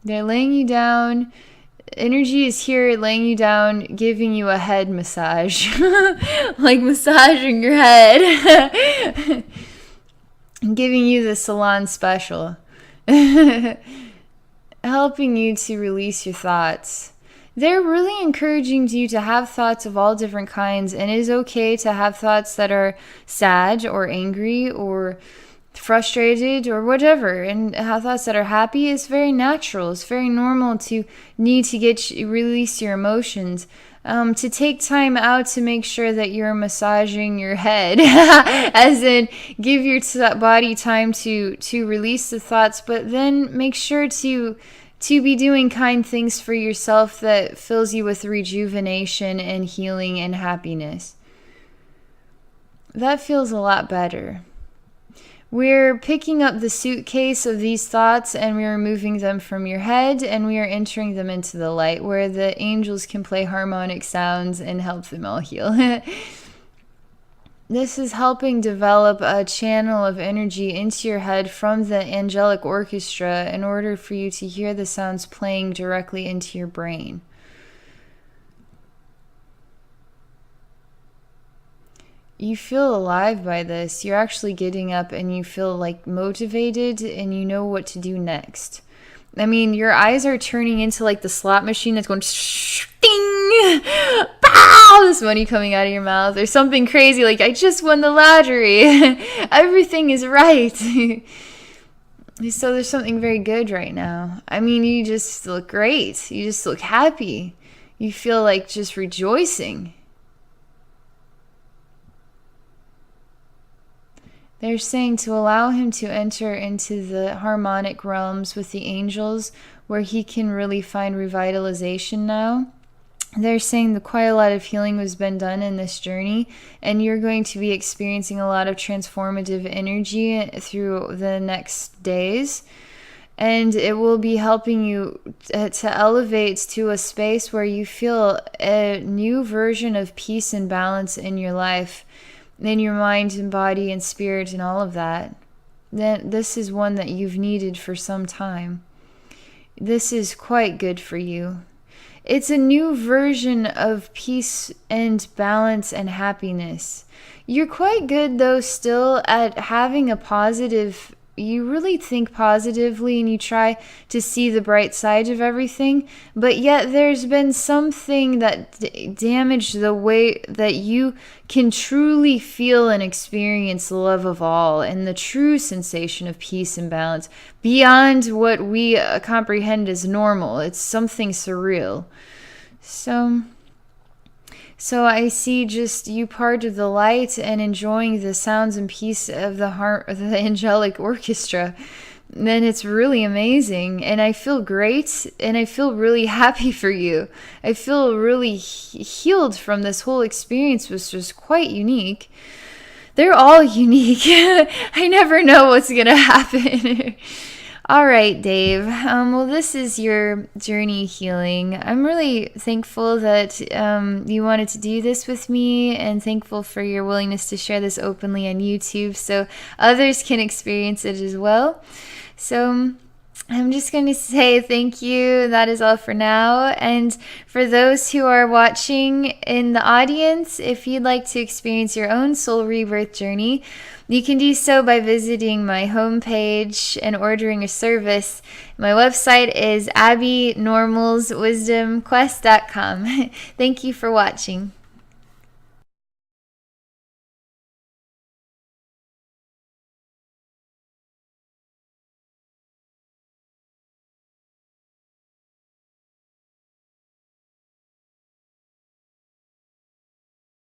They're laying you down. Energy is here laying you down, giving you a head massage. Like massaging your head. Giving you the salon special. Helping you to release your thoughts. They're really encouraging you to have thoughts of all different kinds, and it is okay to have thoughts that are sad or angry or frustrated or whatever, and have thoughts that are happy is very natural. It's very normal to need to release your emotions. To take time out to make sure that you're massaging your head, as in give your body time to release the thoughts, but then make sure to be doing kind things for yourself that fills you with rejuvenation and healing and happiness. That feels a lot better. We're picking up the suitcase of these thoughts and we're removing them from your head, and we are entering them into the light where the angels can play harmonic sounds and help them all heal. This is helping develop a channel of energy into your head from the angelic orchestra in order for you to hear the sounds playing directly into your brain. You feel alive by this. You're actually getting up and you feel like motivated and you know what to do next. I mean, your eyes are turning into like the slot machine that's going ding, pow, this money coming out of your mouth or something crazy like I just won the lottery. Everything is right. So there's something very good right now. I mean, you just look great. You just look happy. You feel like just rejoicing. They're saying to allow him to enter into the harmonic realms with the angels where he can really find revitalization now. They're saying quite a lot of healing has been done in this journey, and you're going to be experiencing a lot of transformative energy through the next days. And it will be helping you to elevate to a space where you feel a new version of peace and balance in your life, in your mind and body and spirit and all of that. Then this is one that you've needed for some time. This is quite good for you. It's a new version of peace and balance and happiness. You're quite good though still at having a positive, you really think positively and you try to see the bright side of everything, but yet there's been something that damaged the way that you can truly feel and experience the love of all and the true sensation of peace and balance beyond what we comprehend as normal. It's something surreal. So I see just you part of the light and enjoying the sounds and peace of the heart of the angelic orchestra. And it's really amazing. And I feel great. And I feel really happy for you. I feel really healed from this whole experience, which was quite unique. They're all unique. I never know what's going to happen. All right, Dave. Well, this is your journey healing. I'm really thankful that you wanted to do this with me, and thankful for your willingness to share this openly on YouTube so others can experience it as well. So I'm just going to say thank you. That is all for now. And for those who are watching in the audience, if you'd like to experience your own soul rebirth journey, you can do so by visiting my homepage and ordering a service. My website is abbynormalswisdomquest.com. Thank you for watching.